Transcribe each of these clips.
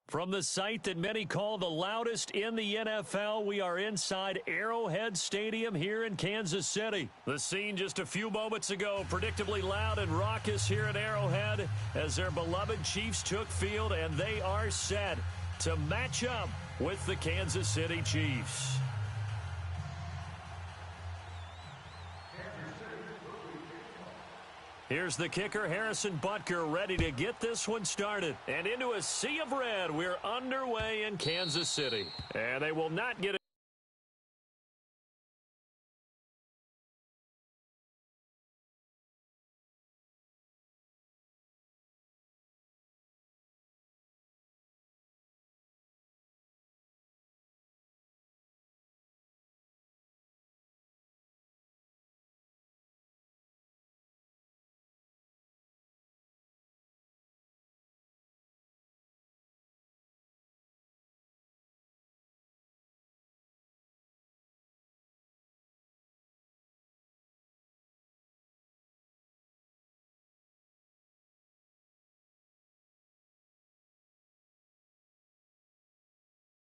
From the site that many call the loudest in the NFL, we are inside Arrowhead Stadium here in Kansas City. The scene just a few moments ago, predictably loud and raucous here at Arrowhead as their beloved Chiefs took field, and they are set to match up with the Kansas City Chiefs. Here's the kicker, Harrison Butker, ready to get this one started. And into a sea of red, we're underway in Kansas City. And they will not get it.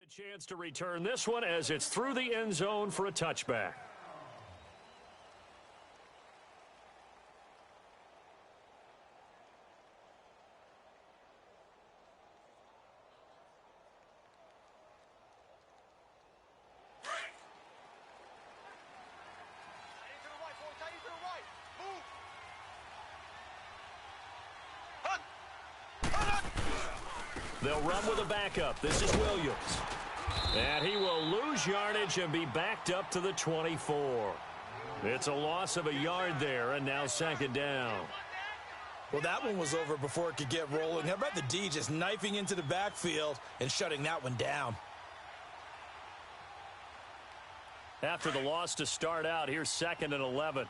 A chance to return this one as it's through the end zone for a touchback. They'll run with a backup. This is Williams. And he will lose yardage and be backed up to the 24. It's a loss of a yard there, and now second down. Well, that one was over before it could get rolling. How about the D just knifing into the backfield and shutting that one down? After the loss to start out, here's 2nd and 11.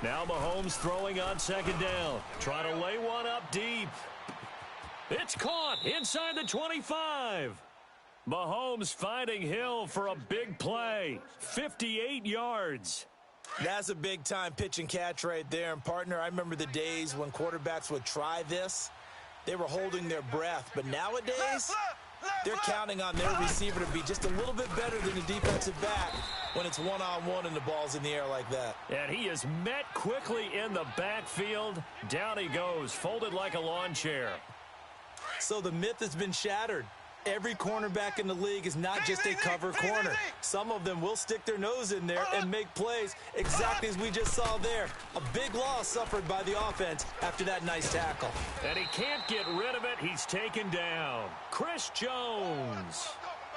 Now Mahomes throwing on second down. Trying to lay one up deep. It's caught inside the 25. Mahomes finding Hill for a big play. 58 yards. That's a big-time pitch and catch right there. And, partner, I remember the days when quarterbacks would try this. They were holding their breath. But nowadays, they're counting on their receiver to be just a little bit better than the defensive back when it's one-on-one and the ball's in the air like that. And he is met quickly in the backfield. Down he goes, folded like a lawn chair. So the myth has been shattered. Every cornerback in the league is not just a cover corner. Some of them will stick their nose in there and make plays exactly as we just saw there. A big loss suffered by the offense after that nice tackle. And he can't get rid of it. He's taken down. Chris Jones.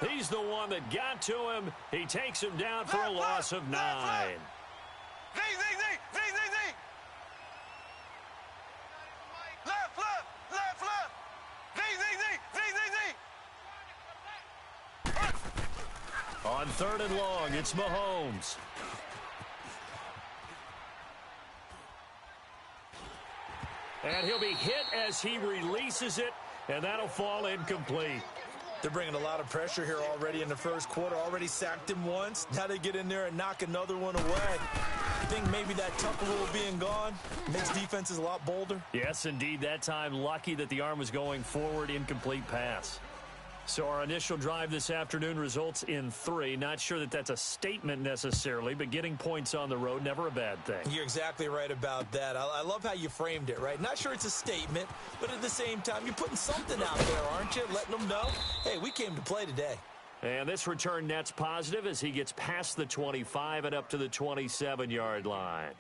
He's the one that got to him. He takes him down for a loss of 9. On 3rd and long, it's Mahomes. And he'll be hit as he releases it, and that'll fall incomplete. They're bringing a lot of pressure here already in the first quarter. Already sacked him once. Now they get in there and knock another one away. I think maybe that tuck rule being gone makes defenses a lot bolder. Yes, indeed. That time, lucky that the arm was going forward, incomplete pass. So our initial drive this afternoon results in 3. Not sure that that's a statement necessarily, but getting points on the road, never a bad thing. You're exactly right about that. I love how you framed it, right? Not sure it's a statement, but at the same time, you're putting something out there, aren't you? Letting them know, hey, we came to play today. And this return net's positive as he gets past the 25 and up to the 27-yard line.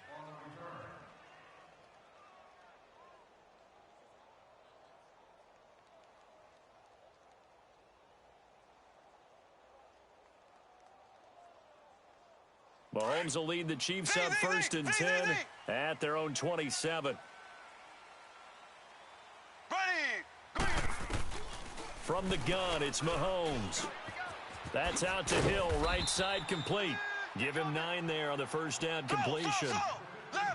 Mahomes will lead the Chiefs up 1st and 10 at their own 27. From the gun, it's Mahomes. That's out to Hill, right side complete. Give him 9 there on the first down completion.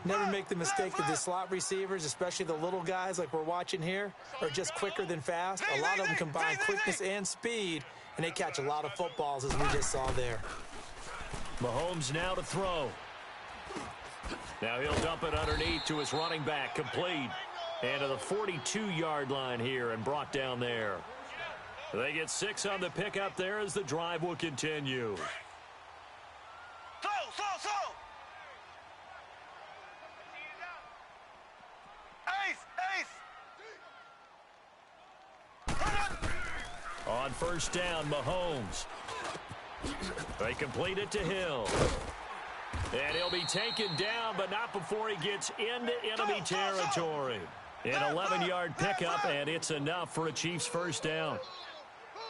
Never make the mistake that the slot receivers, especially the little guys like we're watching here, are just quicker than fast. A lot of them combine quickness and speed, and they catch a lot of footballs, as we just saw there. Mahomes now to throw. Now he'll dump it underneath to his running back, complete. And to the 42-yard line here and brought down there. They get 6 on the pickup there as the drive will continue. On first down, Mahomes. They complete it to Hill. And he'll be taken down, but not before he gets into enemy territory. An 11-yard pickup, and it's enough for a Chiefs first down.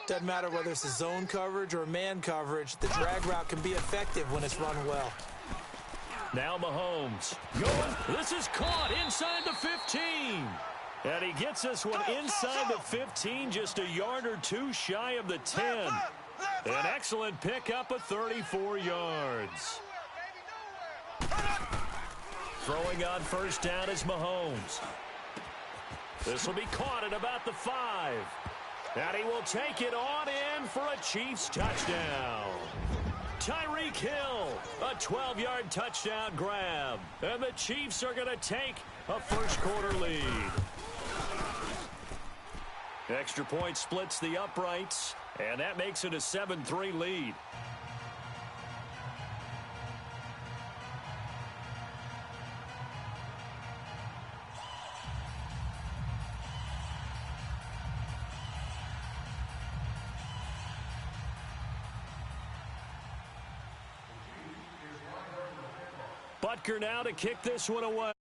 Doesn't matter whether it's a zone coverage or man coverage, the drag route can be effective when it's run well. Now Mahomes going. This is caught inside the 15. And he gets this one inside the 15, just a yard or two shy of the 10. An excellent pickup of 34 yards. Throwing on first down is Mahomes. This will be caught at about the 5. And he will take it on in for a Chiefs touchdown. Tyreek Hill, a 12-yard touchdown grab. And the Chiefs are going to take a first-quarter lead. Extra point splits the uprights, and that makes it a 7-3 lead. Butker now to kick this one away.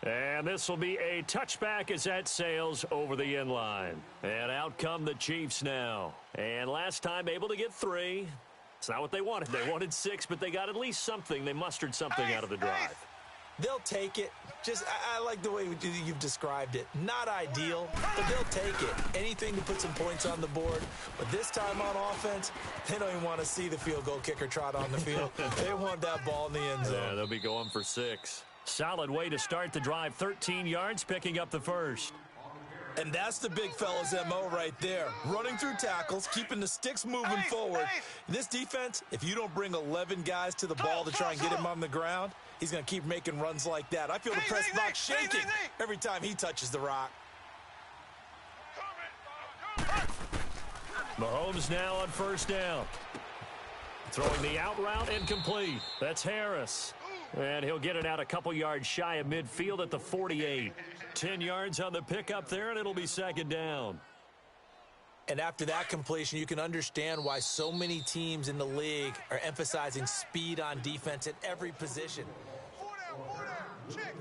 And this will be a touchback as that sails over the end line. And out come the Chiefs now. And last time able to get 3. It's not what they wanted. They wanted 6, but they got at least something. They mustered something out of the drive. They'll take it. I like the way you've described it. Not ideal, but they'll take it. Anything to put some points on the board. But this time on offense, they don't even want to see the field goal kicker trot on the field. They want that ball in the end zone. Yeah, they'll be going for 6. Solid way to start the drive. 13 yards, picking up the first. And that's the big fella's MO right there. Running through tackles, keeping the sticks moving forward. This defense, if you don't bring 11 guys to the ball to try and get him on the ground, he's going to keep making runs like that. I feel the press box shaking every time he touches the rock. Mahomes now on first down. Throwing the out route incomplete. That's Harris. And he'll get it out a couple yards shy of midfield at the 48. 10 yards on the pickup there, and it'll be second down. And after that completion, you can understand why so many teams in the league are emphasizing speed on defense at every position. Check.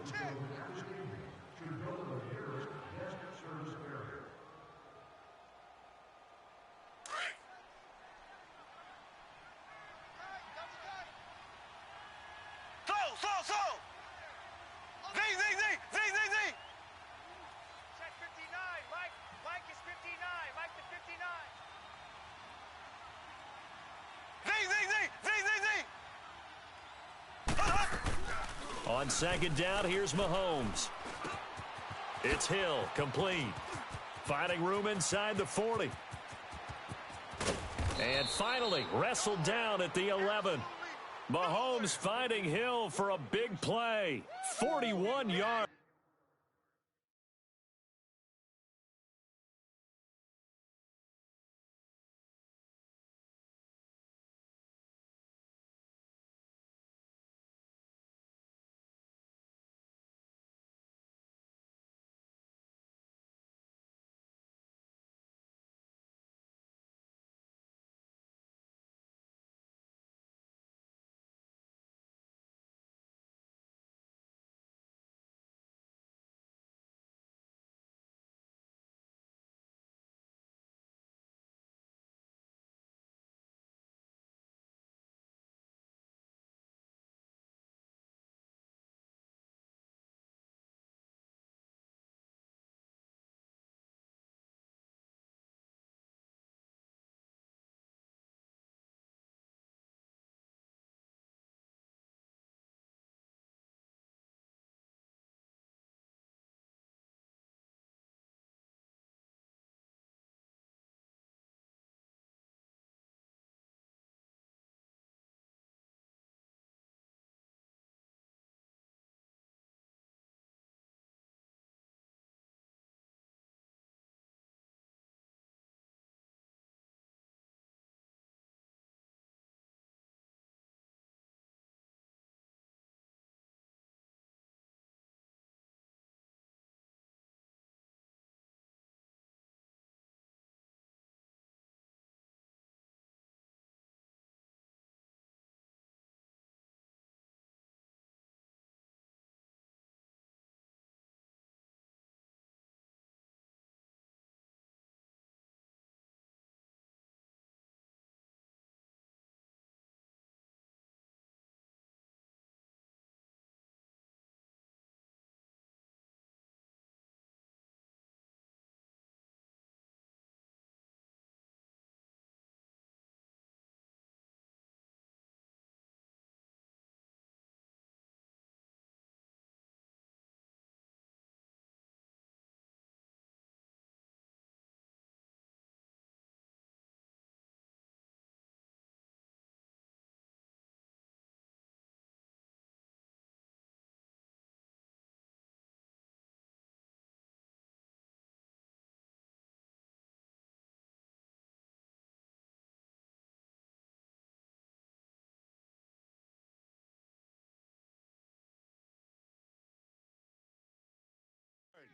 On second down, here's Mahomes. It's Hill, complete. Finding room inside the 40. And finally, wrestled down at the 11. Mahomes finding Hill for a big play. 41 yards.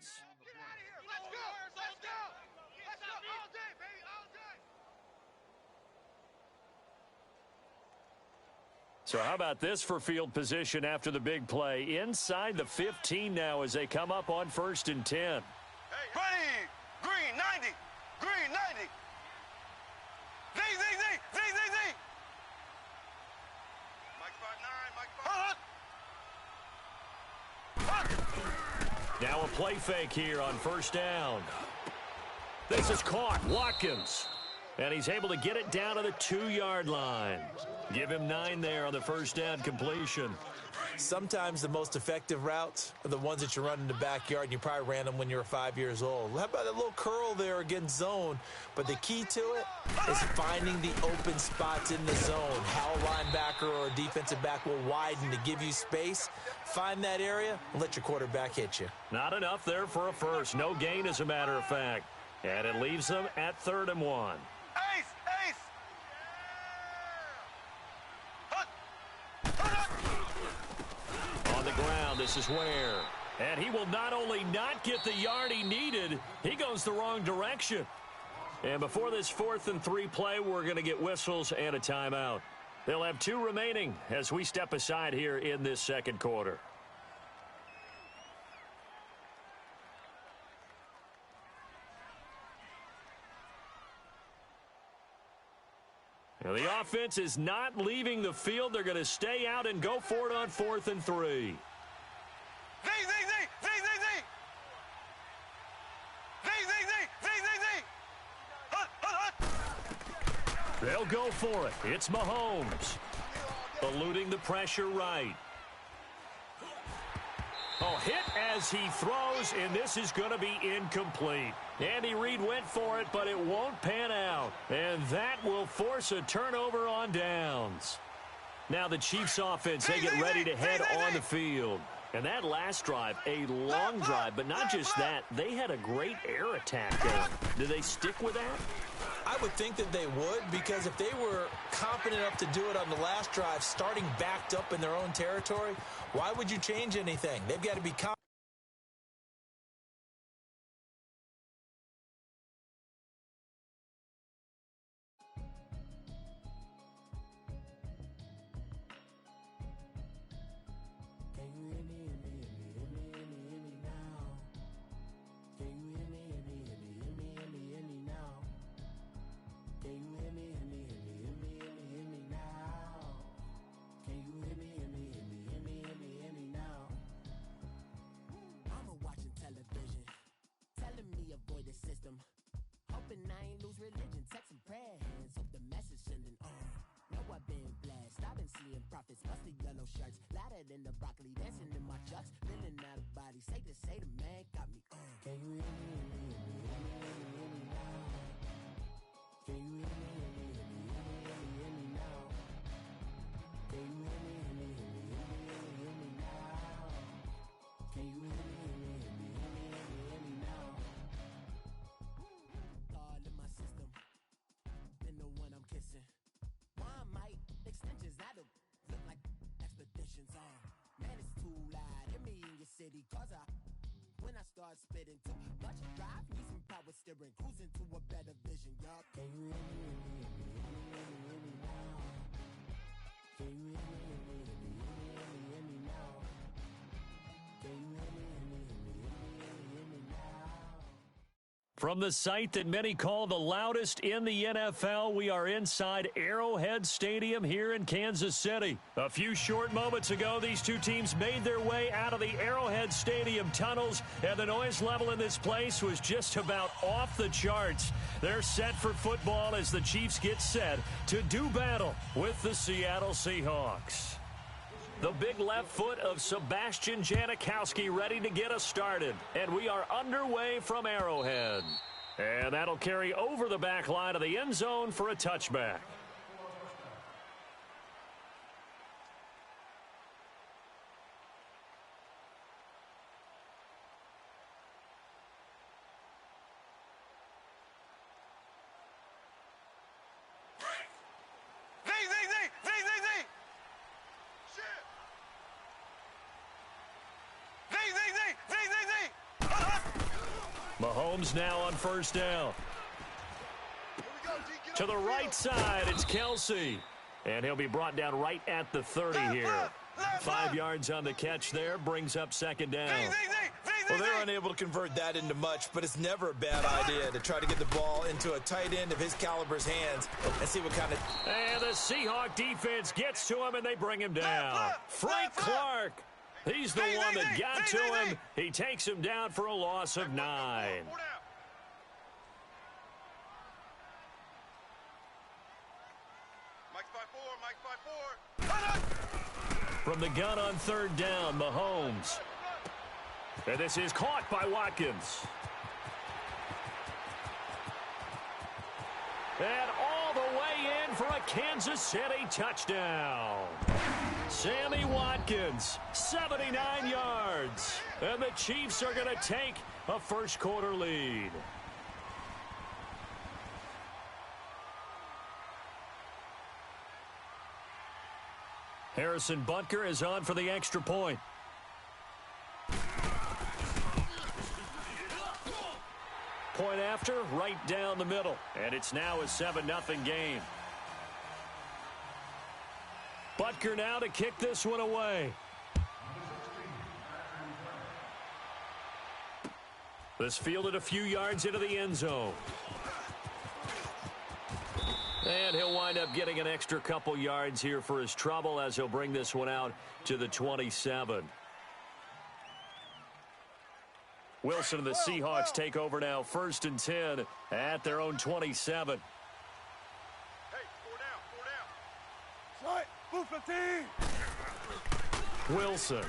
yards. Get out of here. Let's go. Let's go. Let's go. All day, baby. All day. So how about this for field position after the big play? Inside the 15 now as they come up on 1st and 10. Hey, ready. Green 90. Green 90. Z. Mike 5'9", Mike 5'9". Now a play fake here on 1st down. This is caught. Watkins. And he's able to get it down to the 2-yard line. Give him 9 there on the 1st down completion. Sometimes the most effective routes are the ones that you run in the backyard, and you probably ran them when you were 5 years old. How about a little curl there against zone? But the key to it is finding the open spots in the zone. How a linebacker or a defensive back will widen to give you space. Find that area and let your quarterback hit you. Not enough there for a first. No gain, as a matter of fact. And it leaves them at 3rd and 1. Ace. On the ground, this is Ware. And he will not only not get the yard he needed, he goes the wrong direction. And before this 4th and 3 play, we're going to get whistles and a timeout. They'll have 2 remaining as we step aside here in this 2nd quarter. Now the offense is not leaving the field. They're going to stay out and go for it on 4th and 3. Z. They'll go for it. It's Mahomes. Eluding the pressure right. Oh, hit as he throws, and this is going to be incomplete. Andy Reid went for it, but it won't pan out. And that will force a turnover on downs. Now the Chiefs offense, they get ready to head on the field. And that last drive, a long drive, but not just that. They had a great air attack going. Do they stick with that? I would think that they would, because if they were confident enough to do it on the last drive, starting backed up in their own territory, why would you change anything? They've got to be confident. When I start spitting too much drive, need some power steering, cruising to a better vision, y'all. Can you hear me now? Can you hear me now? Can you hear me now? From the site that many call the loudest in the NFL, we are inside Arrowhead Stadium here in Kansas City. A few short moments ago, these two teams made their way out of the Arrowhead Stadium tunnels, and the noise level in this place was just about off the charts. They're set for football as the Chiefs get set to do battle with the Seattle Seahawks. The big left foot of Sebastian Janikowski ready to get us started. And we are underway from Arrowhead. And that'll carry over the back line of the end zone for a touchback. Mahomes now on first down. To the right side, it's Kelsey. And he'll be brought down right at the 30 here. 5 yards on the catch there, brings up second down. Well, they're unable to convert that into much, but it's never a bad idea to try to get the ball into a tight end of his caliber's hands and see what kind of... And the Seahawk defense gets to him, and they bring him down. Frank Clark, he's the one that got to him. He takes him down for a loss of 9. From the gun on third down, Mahomes. And this is caught by Watkins. And all the way in for a Kansas City touchdown. Sammy Watkins, 79 yards. And the Chiefs are going to take a first quarter lead. Harrison Butker is on for the extra point. Point after, right down the middle. And it's now a 7-0 game. Butker now to kick this one away. This fielded a few yards into the end zone. And he'll wind up getting an extra couple yards here for his trouble as he'll bring this one out to the 27. Wilson and the Seahawks take over now, 1st and 10 at their own 27. Wilson.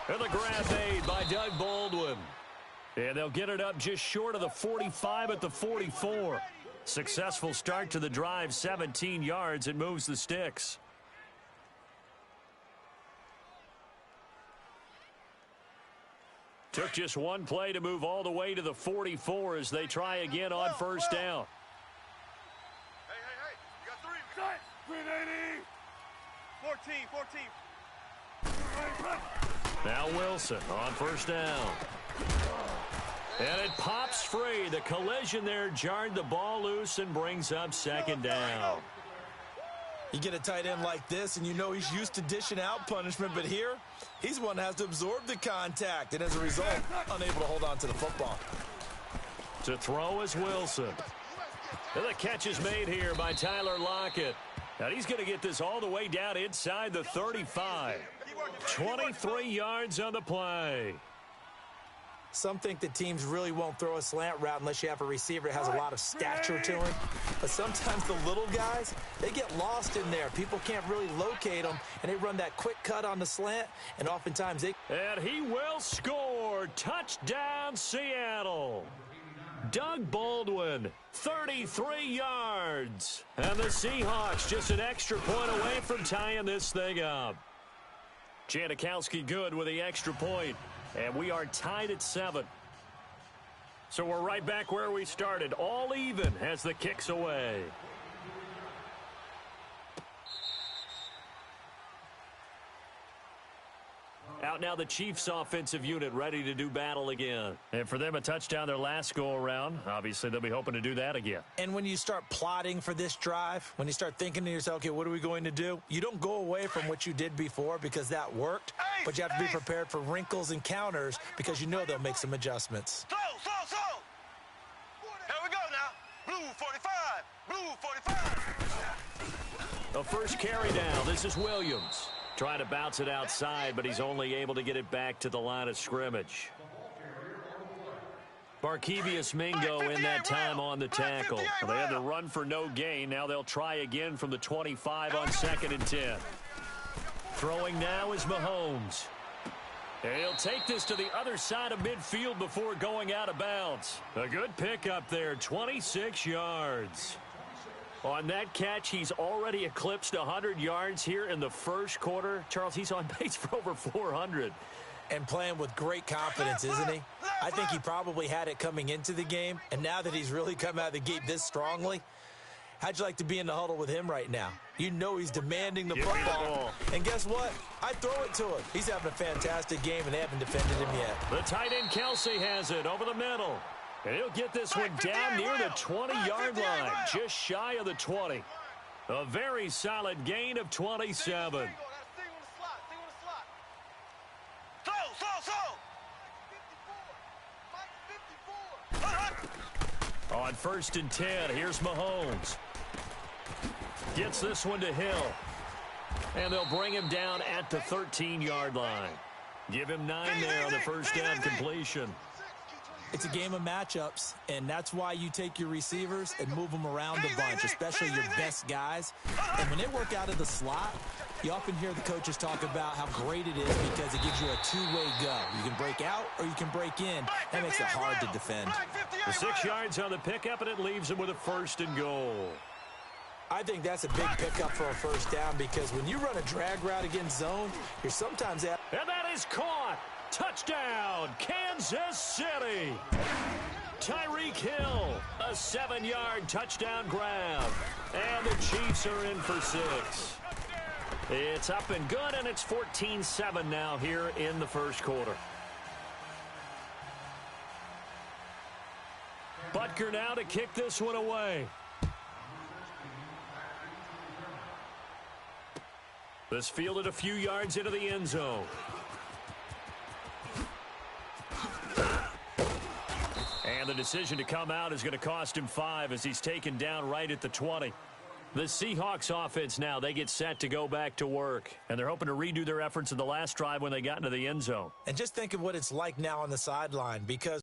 And the grab made by Doug Baldwin. And they'll get it up just short of the 45 at the 44. Successful start to the drive, 17 yards, and moves the sticks. Took just one play to move all the way to the 44 as they try again on first down. Hey, you got 3. 14. Now Wilson on first down. And it pops free. The collision there jarred the ball loose and brings up second down. You get a tight end like this, and you know he's used to dishing out punishment, but here, he's one that has to absorb the contact, and as a result, unable to hold on to the football. To throw is Wilson. And the catch is made here by Tyler Lockett. And he's going to get this all the way down inside the 35. 23 yards on the play. Some think that teams really won't throw a slant route unless you have a receiver that has a lot of stature to him. But sometimes the little guys, they get lost in there. People can't really locate them, and they run that quick cut on the slant, and oftentimes they... And he will score. Touchdown, Seattle. Doug Baldwin, 33 yards. And the Seahawks just an extra point away from tying this thing up. Janikowski good with the extra point. And we are tied at 7. So we're right back where we started. All even as the kick's away. Out now the Chiefs offensive unit ready to do battle again. And for them a touchdown their last go around. Obviously they'll be hoping to do that again. And when you start plotting for this drive, when you start thinking to yourself, okay, what are we going to do? You don't go away from what you did before because that worked, but you have to be prepared for wrinkles and counters because you know they'll make some adjustments. Slow. Here we go now. Blue 45. The first carry down. This is Williams. Trying to bounce it outside, but he's only able to get it back to the line of scrimmage. Barkevius Mingo in that time on the tackle. They had to run for no gain. Now they'll try again from the 25 on 2nd and 10. Throwing now is Mahomes. And he'll take this to the other side of midfield before going out of bounds. A good pickup there, 26 yards. On that catch, he's already eclipsed 100 yards here in the first quarter. Charles, he's on pace for over 400. And playing with great confidence, isn't he? I think he probably had it coming into the game, and now that he's really come out of the gate this strongly, How'd you like to be in the huddle with him right now? You know he's demanding the football. And guess what? I throw it to him. He's having a fantastic game, and they haven't defended him yet. The tight end Kelsey has it over the middle. And he'll get this one down near the 20-yard line, just shy of the 20. A very solid gain of 27. On 1st and 10, here's Mahomes. Gets this one to Hill. And they'll bring him down at the 13-yard line. Give him 9 there on the first down completion. It's a game of matchups, and that's why you take your receivers and move them around the bunch, especially your best guys. And when they work out of the slot, you often hear the coaches talk about how great it is because it gives you a two-way go. You can break out or you can break in. That makes it hard to defend. The 6 yards on the pickup, and it leaves him with a 1st and goal. I think that's a big pickup for a first down because when you run a drag route against zone, you're sometimes at... And that is caught. Touchdown, Kansas City. Tyreek Hill, a 7-yard touchdown grab. And the Chiefs are in for 6. It's up and good, and it's 14-7 now here in the first quarter. Butker now to kick this one away. This fielded a few yards into the end zone. And the decision to come out is going to cost him 5 as he's taken down right at the 20. The Seahawks offense now, they get set to go back to work. And they're hoping to redo their efforts in the last drive when they got into the end zone. And just think of what it's like now on the sideline because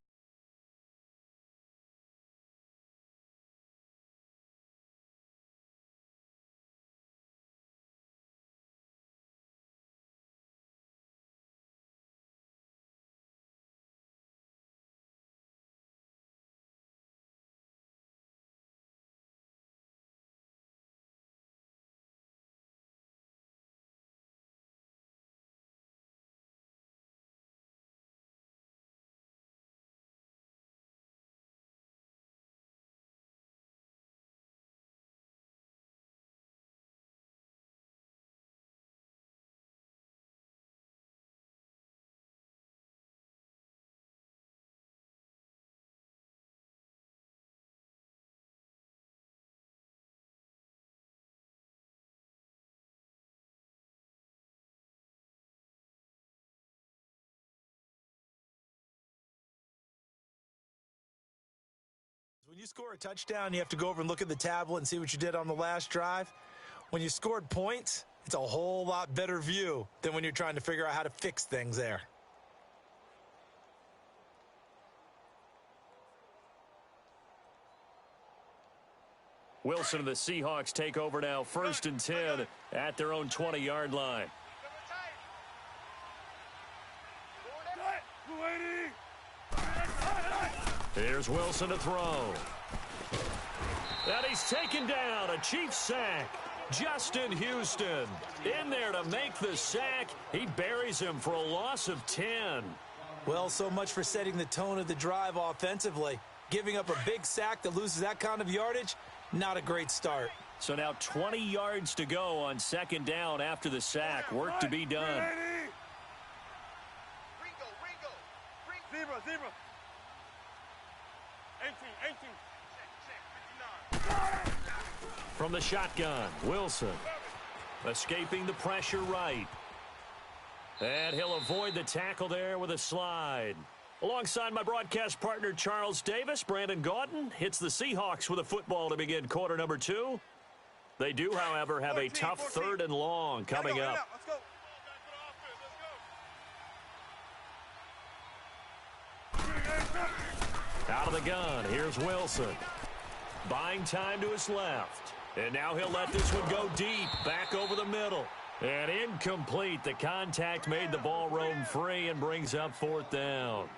when you score a touchdown, you have to go over and look at the tablet and see what you did on the last drive. When you scored points, it's a whole lot better view than when you're trying to figure out how to fix things there. Wilson and the Seahawks take over now, 1st and 10 at their own 20-yard line. Here's Wilson to throw. And he's taken down. A Chiefs sack. Justin Houston in there to make the sack. He buries him for a loss of 10. Well, so much for setting the tone of the drive offensively. Giving up a big sack that loses that kind of yardage, not a great start. So now 20 yards to go on 2nd down after the sack. Work to be done. Zebra. 18. From the shotgun, Wilson escaping the pressure right. And he'll avoid the tackle there with a slide. Alongside my broadcast partner, Charles Davis, Brandon Gaudin hits the Seahawks with a football to begin quarter number 2. They do, however, have a tough 3rd and long coming up. Let's go. Out of the gun, here's Wilson. Buying time to his left. And now he'll let this one go deep, back over the middle. And incomplete. The contact made the ball roam free and brings up 4th down.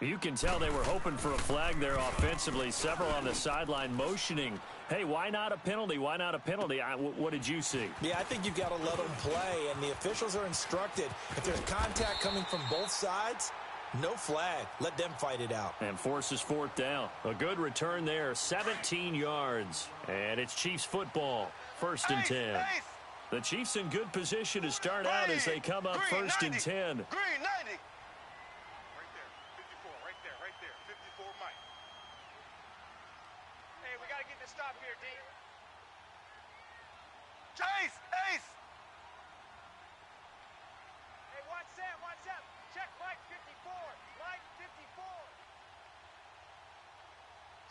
You can tell they were hoping for a flag there offensively. Several on the sideline motioning. Hey, why not a penalty? Why not a penalty? What did you see? Yeah, I think you've got to let them play, and the officials are instructed. If there's contact coming from both sides, No flag. Let them fight it out. And forces fourth down. A good return there, 17 yards. And it's Chiefs football, 1st and 10. The Chiefs in good position to start out as they come up 1st and 10. Green, 90. Right there, 54, right there, 54, Mike. Hey, we got to get this stop here, D. Ace, Ace. Hey, watch Sam, watch Sam. Check Mike 54, Mike 54.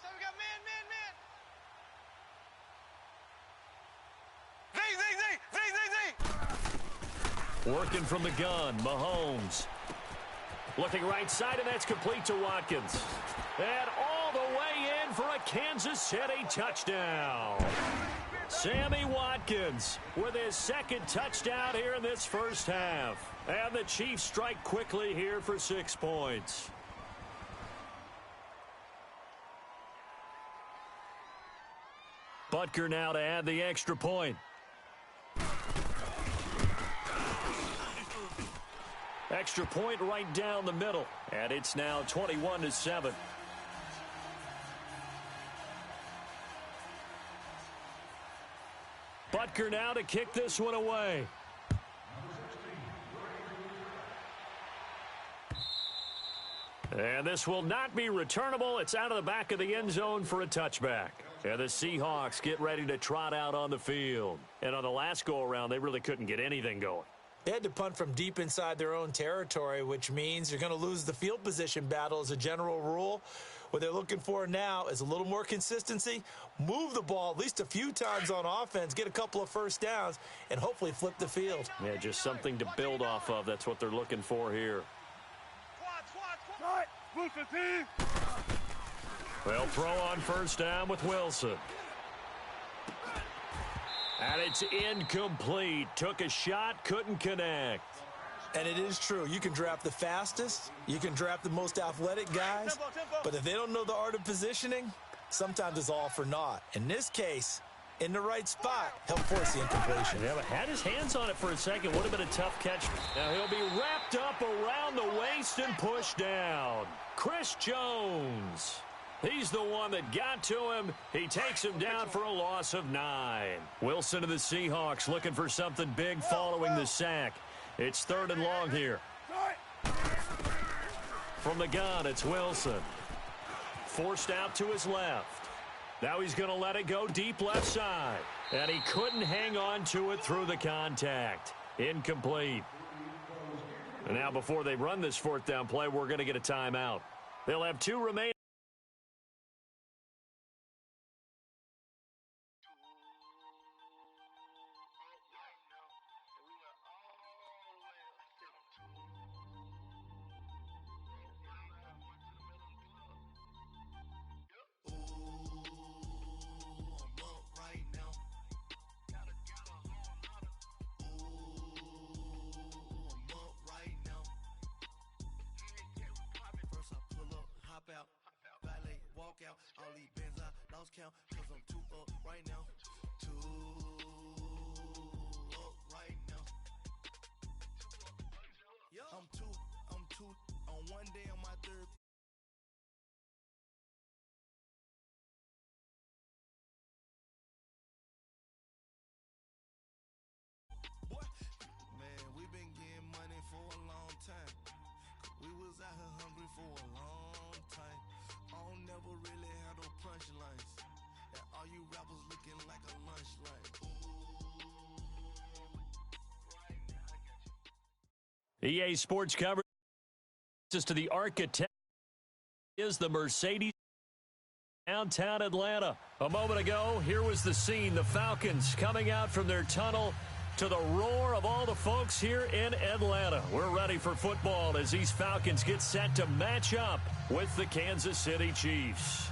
So we got man. Z. Working from the gun, Mahomes. Looking right side, and that's complete to Watkins. And all the way in for a Kansas City touchdown. Sammy Watkins with his 2nd touchdown here in this first half. And the Chiefs strike quickly here for 6 points. Butker now to add the extra point. Extra point right down the middle. And it's now 21-7. Butker now to kick this one away. And this will not be returnable. It's out of the back of the end zone for a touchback. And the Seahawks get ready to trot out on the field. And on the last go-around, they really couldn't get anything going. They had to punt from deep inside their own territory, which means you're going to lose the field position battle as a general rule. What they're looking for now is a little more consistency, move the ball at least a few times on offense, get a couple of first downs, and hopefully flip the field. Yeah, just something to build off of. That's what they're looking for here. They'll throw on first down with Wilson. And it's incomplete. Took a shot, couldn't connect. And it is true. You can draft the fastest. You can draft the most athletic guys. But if they don't know the art of positioning, sometimes it's all for naught. In this case, in the right spot, helped force the incompletion. Yeah, but had his hands on it for a second. Would have been a tough catch. Now he'll be wrapped up around the waist and pushed down. Chris Jones. He's the one that got to him. He takes him down for a loss of 9. Wilson of the Seahawks looking for something big following the sack. It's 3rd and long here. From the gun, it's Wilson. Forced out to his left. Now he's going to let it go deep left side. And he couldn't hang on to it through the contact. Incomplete. And now before they run this 4th down play, we're going to get a timeout. They'll have 2 remaining. EA Sports coverage to the architect is the Mercedes downtown Atlanta. A moment ago, here was the scene. The Falcons coming out from their tunnel to the roar of all the folks here in Atlanta. We're ready for football as these Falcons get set to match up with the Kansas City Chiefs.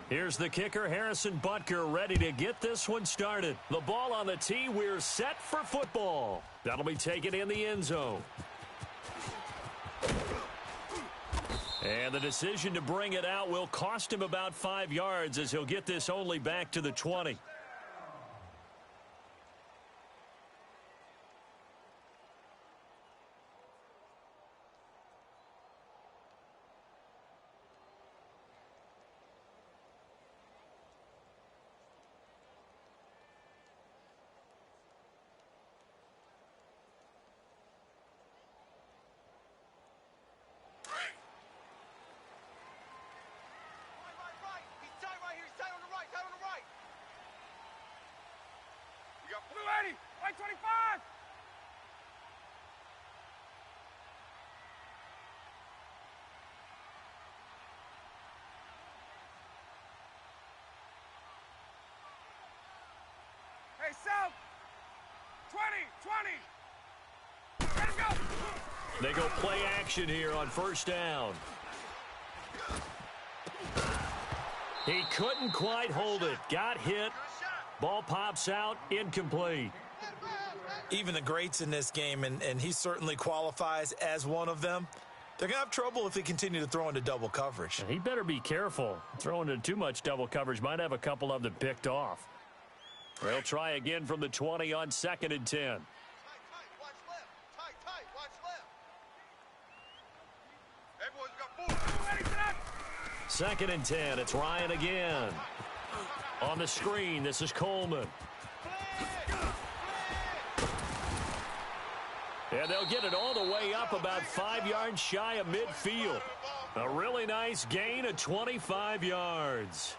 Here's the kicker, Harrison Butker, ready to get this one started. The ball on the tee. We're set for football. That'll be taken in the end zone. And the decision to bring it out will cost him about 5 yards as he'll get this only back to the 20. Right 25! Hey, South! 20! Let him go! They go play action here on first down. He couldn't quite hold it. Got hit. Ball pops out. Incomplete. Even the greats in this game, and he certainly qualifies as one of them, they're going to have trouble if they continue to throw into double coverage. He better be careful. Throwing into too much double coverage might have a couple of them picked off. They'll try again from the 20 on 2nd and 10. Tight, watch left. Tight, watch left. Everyone's got 4. 2nd and 10. It's Ryan again. On the screen, this is Coleman. And they'll get it all the way up about 5 yards shy of midfield. A really nice gain of 25 yards.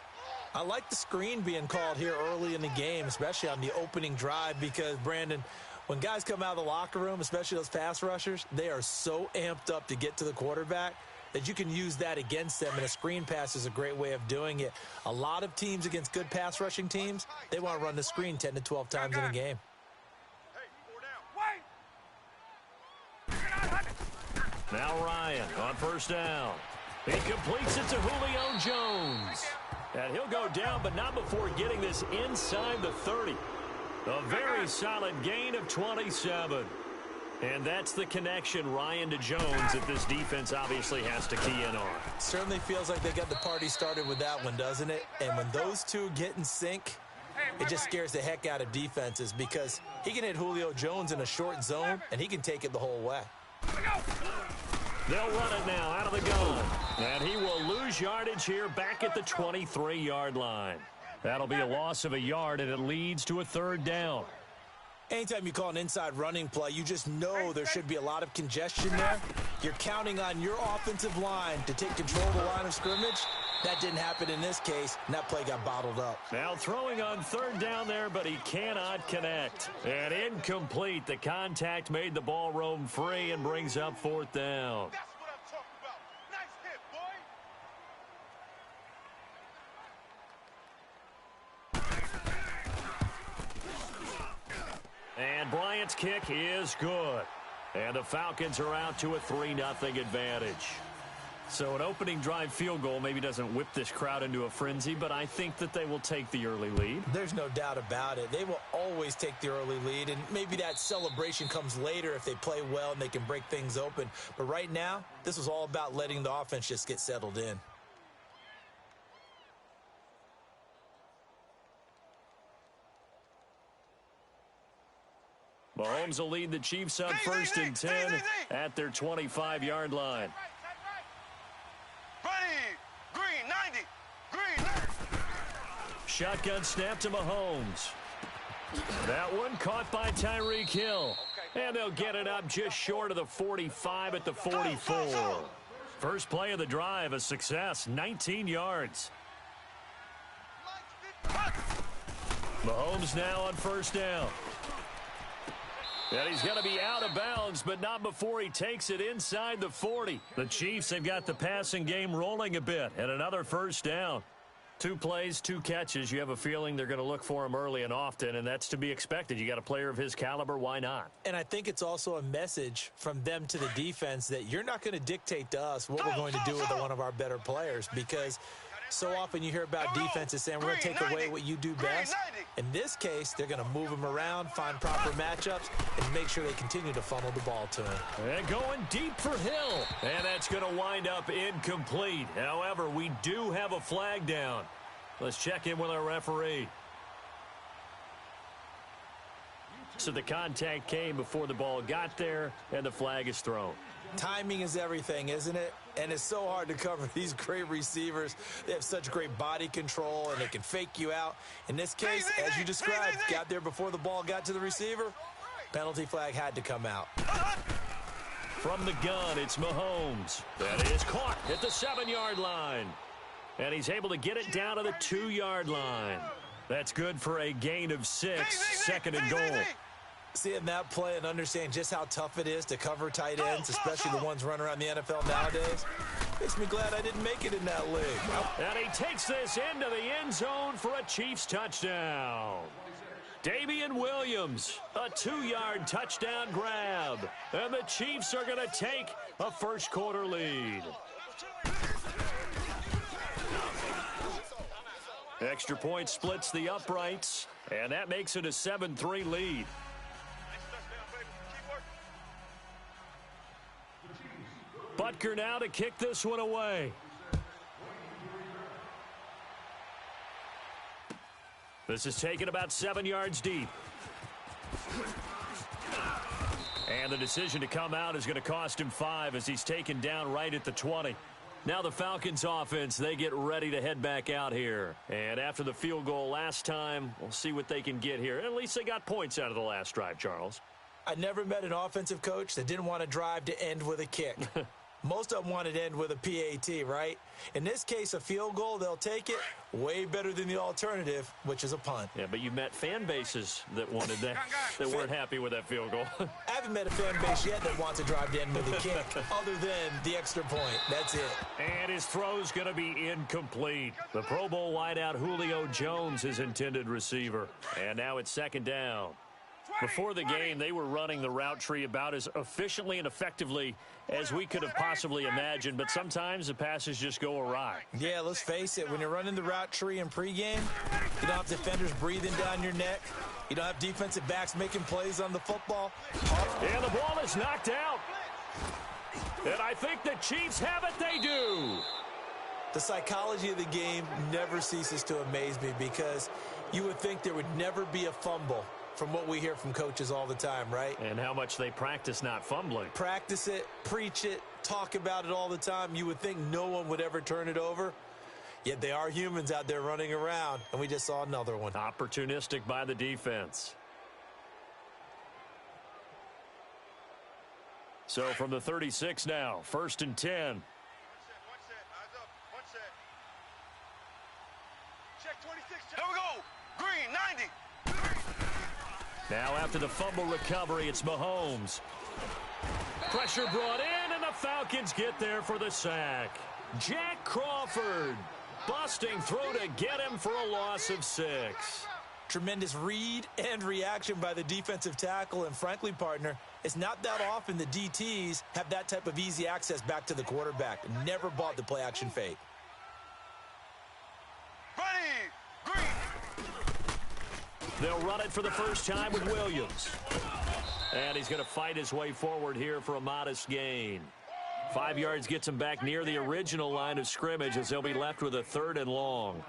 I like the screen being called here early in the game, especially on the opening drive, because, Brandon, when guys come out of the locker room, especially those pass rushers, they are so amped up to get to the quarterback that you can use that against them, and a screen pass is a great way of doing it. A lot of teams against good pass rushing teams, they want to run the screen 10 to 12 times in a game. Now Ryan on first down. He completes it to Julio Jones. And he'll go down, but not before getting this inside the 30. A very solid gain of 27. And that's the connection, Ryan to Jones, that this defense obviously has to key in on. Certainly feels like they got the party started with that one, doesn't it? And when those two get in sync, it just scares the heck out of defenses, because he can hit Julio Jones in a short zone, and he can take it the whole way. They'll run it now out of the gun. And he will lose yardage here back at the 23-yard line. That'll be a loss of a yard, and it leads to a 3rd down. Anytime you call an inside running play, you just know there should be a lot of congestion there. You're counting on your offensive line to take control of the line of scrimmage. That didn't happen in this case, and that play got bottled up. Now throwing on 3rd down there, but he cannot connect. And incomplete. The contact made the ball roam free and brings up 4th down. That's what I'm talking about. Nice hit, boy. And Bryant's kick is good. And the Falcons are out to a 3-0 advantage. So an opening drive field goal maybe doesn't whip this crowd into a frenzy, but I think that they will take the early lead. There's no doubt about it. They will always take the early lead, and maybe that celebration comes later if they play well and they can break things open. But right now, this was all about letting the offense just get settled in. Mahomes will lead the Chiefs up 1st and 10 at their 25-yard line. Ready, green, 90, green. Shotgun snap to Mahomes. That one caught by Tyreek Hill. And they'll get it up just short of the 45 at the 44. First play of the drive, a success, 19 yards. Mahomes now on first down. And he's going to be out of bounds, but not before he takes it inside the 40. The Chiefs have got the passing game rolling a bit, and another first down. 2 plays, 2 catches. You have a feeling they're going to look for him early and often, and that's to be expected. You got a player of his caliber, why not? And I think it's also a message from them to the defense that you're not going to dictate to us what we're going to do with one of our better players, because So often you hear about defenses saying, we're going to take away what you do best. In this case, they're going to move them around, find proper matchups, and make sure they continue to funnel the ball to him. And going deep for Hill. And that's going to wind up incomplete. However, we do have a flag down. Let's check in with our referee. So the contact came before the ball got there, and the flag is thrown. Timing is everything, isn't it? And it's so hard to cover these great receivers. They have such great body control, and they can fake you out. In this case, as you described, got there before the ball got to the receiver. Penalty flag had to come out. From the gun, it's Mahomes. That is caught at the 7-yard line. And he's able to get it down to the 2-yard line. That's good for a gain of 6, second and goal. Seeing that play and understanding just how tough it is to cover tight ends, especially the ones running around the NFL nowadays, makes me glad I didn't make it in that league. And he takes this into the end zone for a Chiefs touchdown. Damian Williams, a 2-yard touchdown grab. And the Chiefs are going to take a first-quarter lead. Extra point splits the uprights, and that makes it a 7-3 lead. Butker now to kick this one away. This is taken about 7 yards deep. And the decision to come out is going to cost him 5 as he's taken down right at the 20. Now the Falcons offense, they get ready to head back out here. And after the field goal last time, we'll see what they can get here. At least they got points out of the last drive, Charles. I never met an offensive coach that didn't want to drive to end with a kick. Most of them wanted to end with a PAT, right? In this case, a field goal, they'll take it. Way better than the alternative, which is a punt. Yeah, but you met fan bases that wanted that, that weren't happy with that field goal. I haven't met a fan base yet that wants to drive to end with a kick, other than the extra point. That's it. And his throw's going to be incomplete. The Pro Bowl wideout Julio Jones, his intended receiver. And now it's second down. Before the game, they were running the route tree about as efficiently and effectively as we could have possibly imagined, but sometimes the passes just go awry. Yeah, let's face it. When you're running the route tree in pregame, you don't have defenders breathing down your neck. You don't have defensive backs making plays on the football. And the ball is knocked out. And I think the Chiefs have it. They do. The psychology of the game never ceases to amaze me because you would think there would never be a fumble from what we hear from coaches all the time, right? And how much they practice not fumbling. Practice it, preach it, talk about it all the time. You would think no one would ever turn it over. Yet they are humans out there running around, and we just saw another one. Opportunistic by the defense. So from the 36 now, 1st and 10. One set, eyes up, one set. Check 26, here we go. Green, 90. Now after the fumble recovery, it's Mahomes. Pressure brought in, and the Falcons get there for the sack. Jack Crawford busting through to get him for a loss of 6. Tremendous read and reaction by the defensive tackle, and frankly, partner, it's not that often the DTs have that type of easy access back to the quarterback. Never bought the play-action fake. Ready, green. They'll run it for the first time with Williams. And he's going to fight his way forward here for a modest gain. 5 yards gets him back near the original line of scrimmage as they'll be left with a 3rd and long.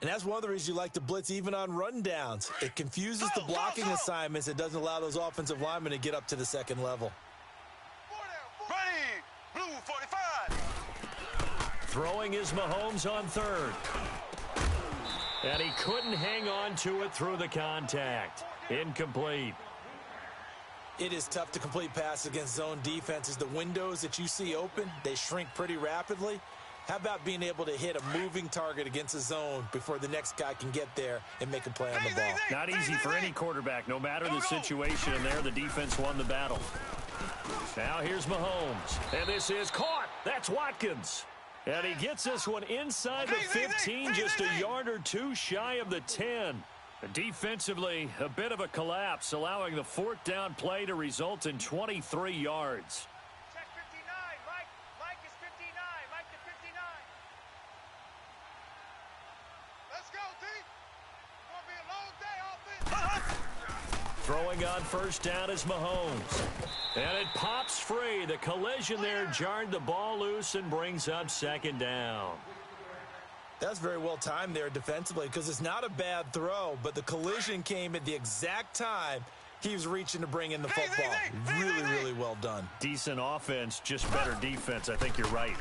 And that's one of the reasons you like to blitz even on rundowns. It confuses the blocking assignments. It doesn't allow those offensive linemen to get up to the second level. Ready, blue 45. Throwing is Mahomes on 3rd. And he couldn't hang on to it through the contact. Incomplete. It is tough to complete passes against zone defenses. The windows that you see open, they shrink pretty rapidly. How about being able to hit a moving target against a zone before the next guy can get there and make a play on the ball? Not easy for any quarterback, no matter the situation. And there, the defense won the battle. Now here's Mahomes. And this is caught. That's Watkins. And he gets this one inside the 15, just a yard or two shy of the 10. Defensively, a bit of a collapse, allowing the 4th down play to result in 23 yards. Check 59, Mike is 59, Mike to 59. Throwing on first down is Mahomes. And it pops free. The collision there jarred the ball loose and brings up second down. That's very well timed there defensively because it's not a bad throw, but the collision came at the exact time he was reaching to bring in the football. Really, really well done. Decent offense, just better defense. I think you're right.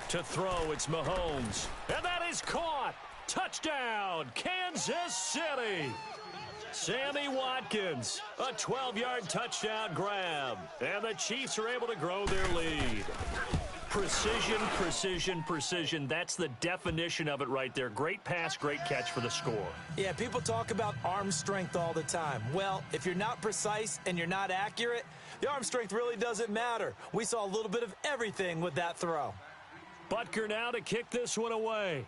To throw, it's Mahomes. And that is caught. Touchdown, Kansas City. Sammy Watkins, a 12-yard touchdown grab. And the Chiefs are able to grow their lead. Precision, precision, precision. That's the definition of it right there. Great pass, great catch for the score. Yeah, people talk about arm strength all the time. Well, if you're not precise and you're not accurate, the arm strength really doesn't matter. We saw a little bit of everything with that throw. Butker now to kick this one away.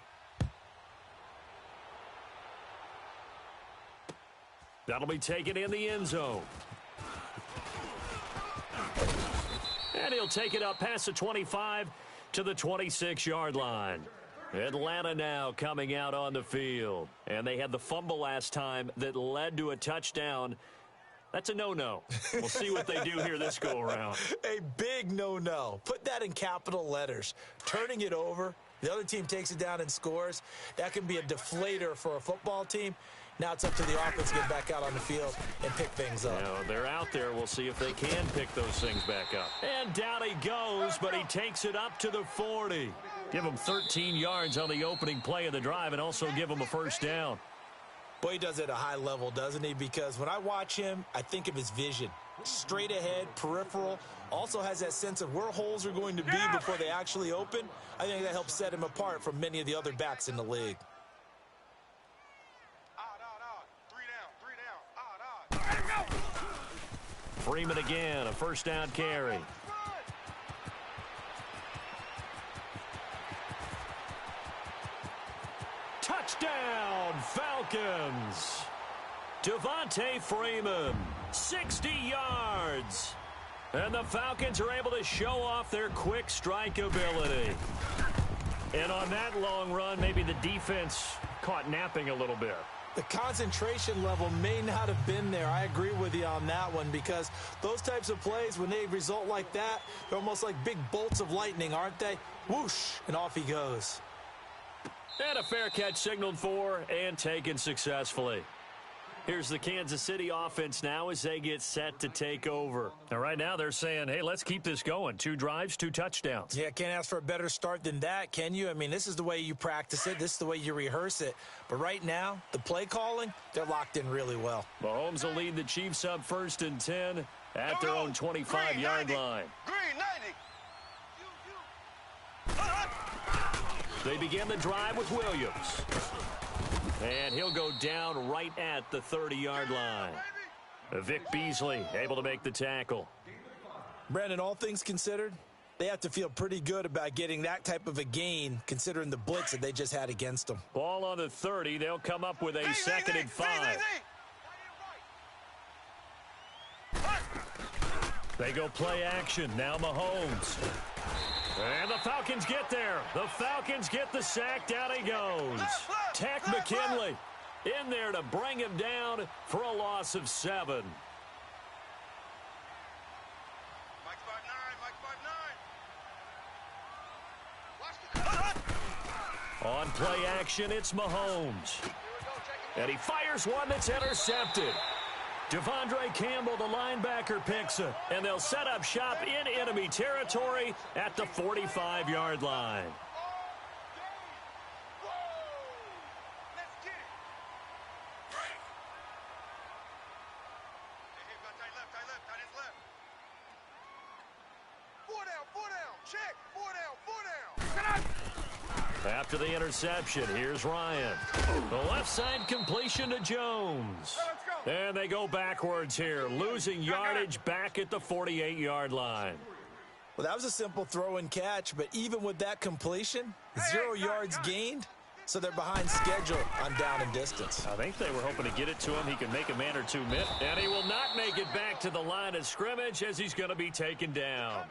That'll be taken in the end zone. And he'll take it up past the 25 to the 26-yard line. Atlanta now coming out on the field. And they had the fumble last time that led to a touchdown. That's a no-no. We'll see what they do here this go-around. A big no-no. Put that in capital letters. Turning it over, the other team takes it down and scores. That can be a deflator for a football team. Now it's up to the offense to get back out on the field and pick things up. You know, they're out there. We'll see if they can pick those things back up. And down he goes, but he takes it up to the 40. Give him 13 yards on the opening play of the drive and also give him a first down. Boy, he does it at a high level, doesn't he? Because when I watch him, I think of his vision. Straight ahead, peripheral. Also has that sense of where holes are going to be before they actually open. I think that helps set him apart from many of the other backs in the league. Freeman again, a first down carry. Touchdown, Falcons. Devontae Freeman, 60 yards. And the Falcons are able to show off their quick strike ability. And on that long run, maybe the defense caught napping a little bit. The concentration level may not have been there. I agree with you on that one because those types of plays, when they result like that, they're almost like big bolts of lightning, aren't they? Whoosh, and off he goes. And a fair catch signaled for and taken successfully. Here's the Kansas City offense now as they get set to take over. And right now they're saying, hey, let's keep this going. 2 drives, 2 touchdowns. Yeah, can't ask for a better start than that, can you? I mean, this is the way you practice it. This is the way you rehearse it. But right now, the play calling, they're locked in really well. Mahomes will lead the Chiefs up 1st and 10 at their own 25-yard line. Green 90. They begin the drive with Williams. And he'll go down right at the 30-yard line. Vic Beasley able to make the tackle. Brandon, all things considered, they have to feel pretty good about getting that type of a gain considering the blitz that they just had against them. Ball on the 30. They'll come up with a 2nd and 5. They go play action. Now Mahomes. And the Falcons get there. The Falcons get the sack. Down he goes. Tack McKinley in there to bring him down for a loss of 7. On play action, it's Mahomes. And he fires one that's intercepted. Devondre Campbell, the linebacker, picks it. And they'll set up shop in enemy territory at the 45-yard line. After the interception, here's Ryan. The left side completion to Jones. And they go backwards here, losing yardage back at the 48-yard line. Well, that was a simple throw and catch, but even with that completion, 0 yards gained, so they're behind schedule on down and distance. I think they were hoping to get it to him. He can make a man or two miss. And he will not make it back to the line of scrimmage as he's going to be taken down.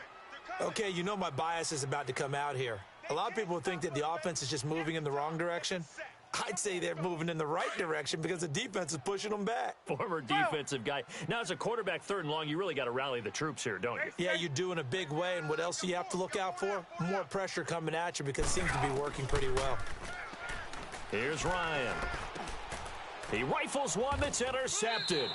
Okay, you know my bias is about to come out here. A lot of people think that the offense is just moving in the wrong direction. I'd say they're moving in the right direction because the defense is pushing them back. Former defensive guy. Now, as a quarterback, 3rd and long, you really got to rally the troops here, don't you? Yeah, you do in a big way. And what else do you have to look out for? More pressure coming at you because it seems to be working pretty well. Here's Ryan. He rifles one that's intercepted.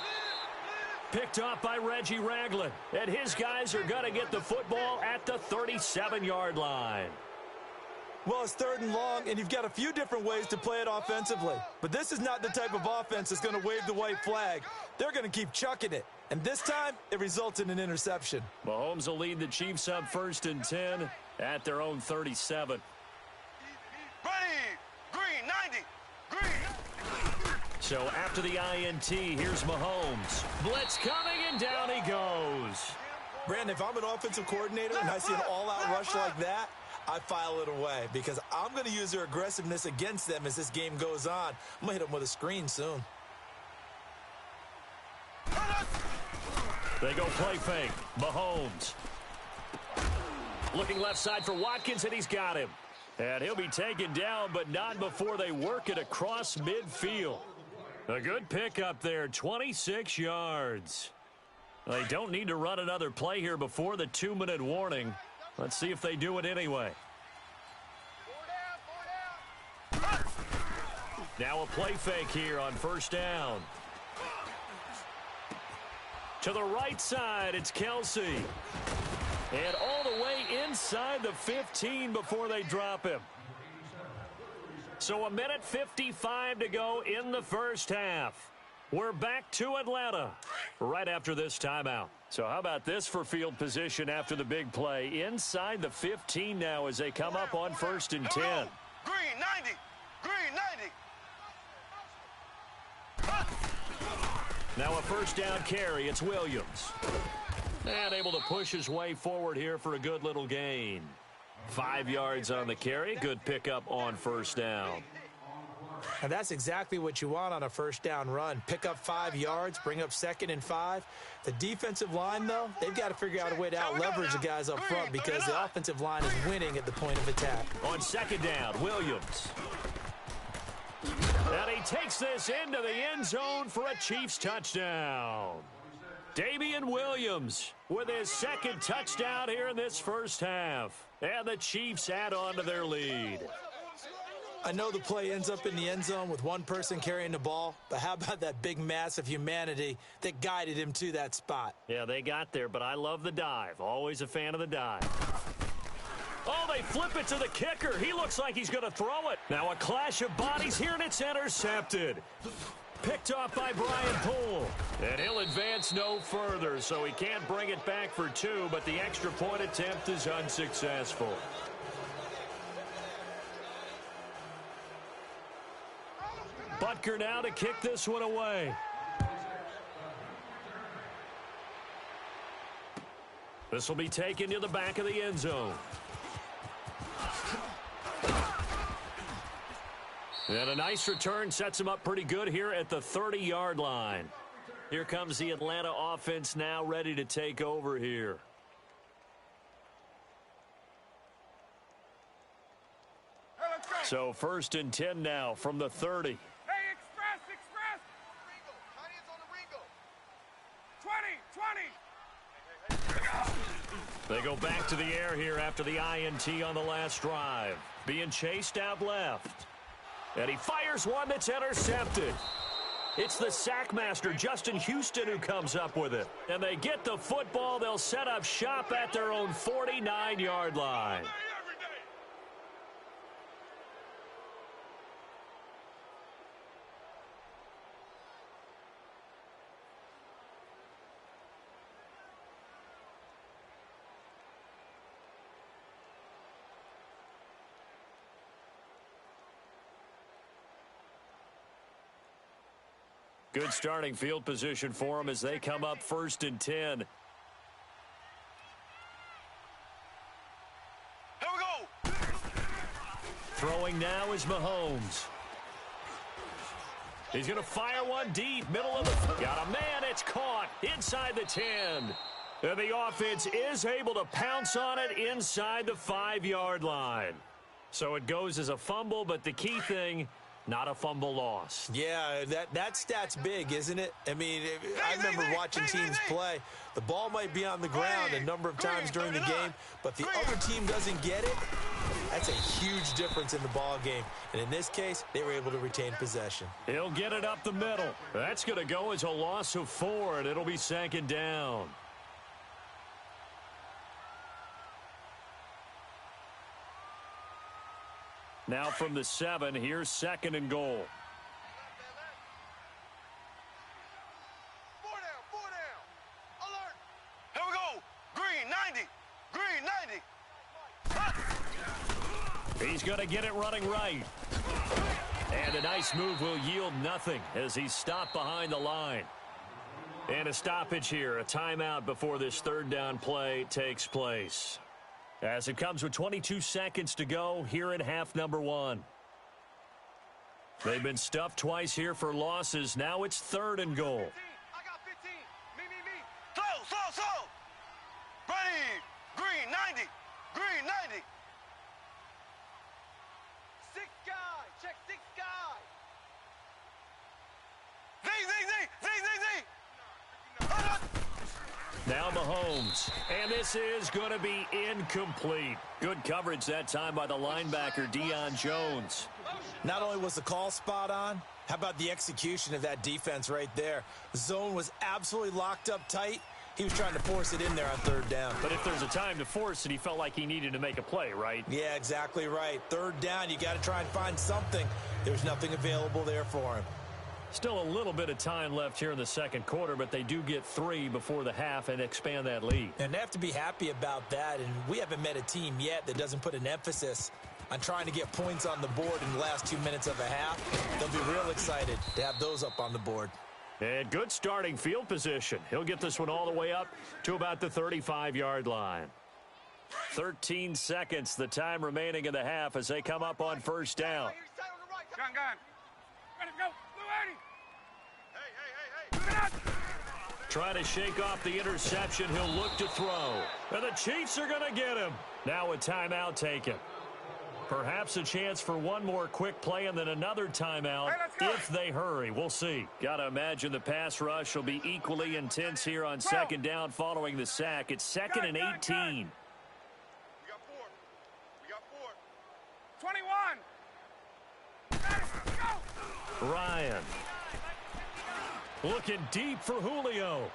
Picked off by Reggie Ragland. And his guys are going to get the football at the 37-yard line. Well, it's 3rd and long, and you've got a few different ways to play it offensively. But this is not the type of offense that's going to wave the white flag. They're going to keep chucking it. And this time, it results in an interception. Mahomes will lead the Chiefs up 1st and 10 at their own 37. Ready, green, 90, green. So after the INT, here's Mahomes. Blitz coming, and down he goes. Brandon, if I'm an offensive coordinator and I see an all-out rush like that, I file it away because I'm going to use their aggressiveness against them as this game goes on. I'm going to hit them with a screen soon. They go play fake. Mahomes. Looking left side for Watkins, and he's got him. And he'll be taken down, but not before they work it across midfield. A good pickup there, 26 yards. They don't need to run another play here before the 2-minute warning. Let's see if they do it anyway. Now a play fake here on 1st down. To the right side, it's Kelsey. And all the way inside the 15 before they drop him. So 1:55 to go in the first half. We're back to Atlanta right after this timeout. So how about this for field position after the big play? Inside the 15 now as they come up on 1st and 10. Green, 90, green, 90. Now a 1st down carry. It's Williams. And able to push his way forward here for a good little gain. 5 yards on the carry. Good pickup on 1st down. And that's exactly what you want on a 1st down run. Pick up 5 yards, bring up 2nd and 5. The defensive line, though, they've got to figure out a way to out-leverage the guys up front because the offensive line is winning at the point of attack. On 2nd down, Williams. And he takes this into the end zone for a Chiefs touchdown. Damian Williams with his 2nd touchdown here in this first half. And the Chiefs add on to their lead. I know the play ends up in the end zone with one person carrying the ball, but how about that big mass of humanity that guided him to that spot? Yeah, they got there, but I love the dive. Always a fan of the dive. Oh, they flip it to the kicker. He looks like he's going to throw it. Now a clash of bodies here, and it's intercepted. Picked off by Brian Poole. And he'll advance no further, so he can't bring it back for 2, but the extra point attempt is unsuccessful. Butker now to kick this one away. This will be taken to the back of the end zone. And a nice return sets him up pretty good here at the 30-yard line. Here comes the Atlanta offense now ready to take over here. So 1st and 10 now from the 30. Hey, express! Tight ends on the Ringo. 20. They go back to the air here after the INT on the last drive. Being chased out left. And he fires one that's intercepted. It's the sackmaster, Justin Houston, who comes up with it. And they get the football. They'll set up shop at their own 49-yard line. Good starting field position for them as they come up 1st and 10. Here we go. Throwing now is Mahomes. He's going to fire one deep, middle of the... Got a man, it's caught inside the 10. And the offense is able to pounce on it inside the 5-yard line. So it goes as a fumble, but the key thing, not a fumble loss. Yeah, that stat's big, isn't it? I mean, I remember watching teams play. The ball might be on the ground a number of times during the game, but the other team doesn't get it. That's a huge difference in the ball game. And in this case, they were able to retain possession. He'll get it up the middle. That's going to go as a loss of 4, and it'll be 2nd down. Now from the 7, here's 2nd and goal. 4 down. Alert. Here we go. Green 90. Green 90. He's going to get it running right. And a nice move will yield nothing as he's stopped behind the line. And a stoppage here, a timeout before this 3rd down play takes place. As it comes with 22 seconds to go here in half number 1. They've been stuffed twice here for losses. Now it's 3rd and goal. I got 15. Me. Slow. Ready. Green 90. Green 90. 6 guy. Check 6 guy. Z. Now Mahomes. And this is going to be incomplete. Good coverage that time by the linebacker, Deion Jones. Not only was the call spot on, how about the execution of that defense right there? The zone was absolutely locked up tight. He was trying to force it in there on 3rd down. But if there's a time to force it, he felt like he needed to make a play, right? Yeah, exactly right. 3rd down, you got to try and find something. There's nothing available there for him. Still a little bit of time left here in the 2nd quarter, but they do get 3 before the half and expand that lead. And they have to be happy about that, and we haven't met a team yet that doesn't put an emphasis on trying to get points on the board in the last 2 minutes of a half. They'll be real excited to have those up on the board. And good starting field position. He'll get this one all the way up to about the 35-yard line. 13 seconds, the time remaining in the half as they come up on 1st down. Gun. Ready to go. Hey. Trying to shake off the interception. He'll look to throw. And the Chiefs are going to get him. Now a timeout taken. Perhaps a chance for one more quick play and then another timeout if they hurry. We'll see. Got to imagine the pass rush will be equally intense here on 2nd down following the sack. It's 2nd and 18. We got 4. 21. Ryan. Looking deep for Julio.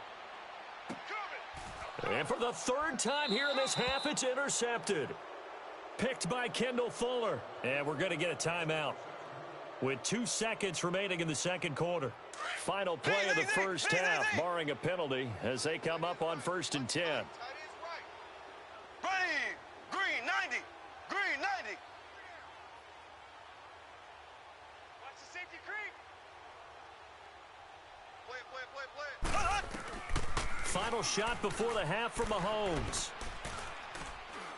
And for the 3rd time here in this half, it's intercepted. Picked by Kendall Fuller. And we're going to get a timeout with 2 seconds remaining in the 2nd quarter. Final play of the 1st half, barring a penalty, as they come up on 1st and 10. Ready. Green 90. Green 90. Watch the safety creep. Play. Final shot before the half from Mahomes.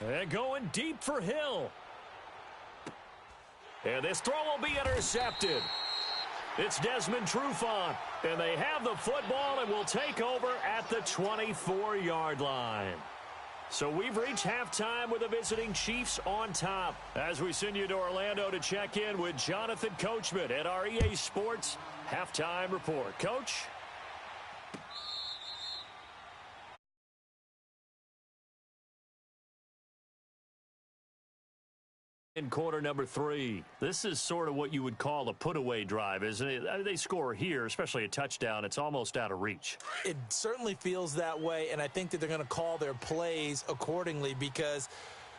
And going deep for Hill. And this throw will be intercepted. It's Desmond Trufant. And they have the football and will take over at the 24-yard line. So we've reached halftime with the visiting Chiefs on top. As we send you to Orlando to check in with Jonathan Coachman at our EA Sports Halftime Report. Coach? In quarter number 3, this is sort of what you would call a put-away drive, isn't it? I mean, they score here, especially a touchdown. It's almost out of reach. It certainly feels that way, and I think that they're going to call their plays accordingly because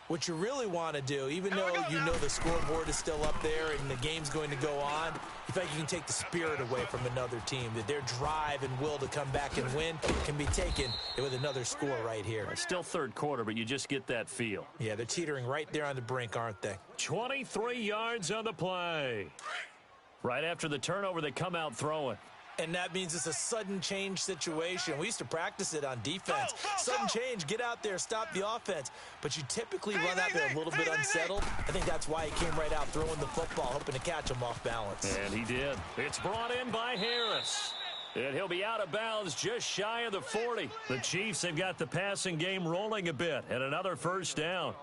what you really want to do, even though you know the scoreboard is still up there and the game's going to go on, you feel like you can take the spirit away from another team, that their drive and will to come back and win can be taken with another score right here. It's still 3rd quarter, but you just get that feel. Yeah, they're teetering right there on the brink, aren't they? 23 yards on the play. Right after the turnover, they come out throwing. And that means it's a sudden change situation. We used to practice it on defense. Sudden change, get out there, stop the offense. But you typically run out there a little bit unsettled. I think that's why he came right out throwing the football, hoping to catch him off balance. And he did. It's brought in by Harris. And he'll be out of bounds just shy of the 40. The Chiefs have got the passing game rolling a bit and another 1st down.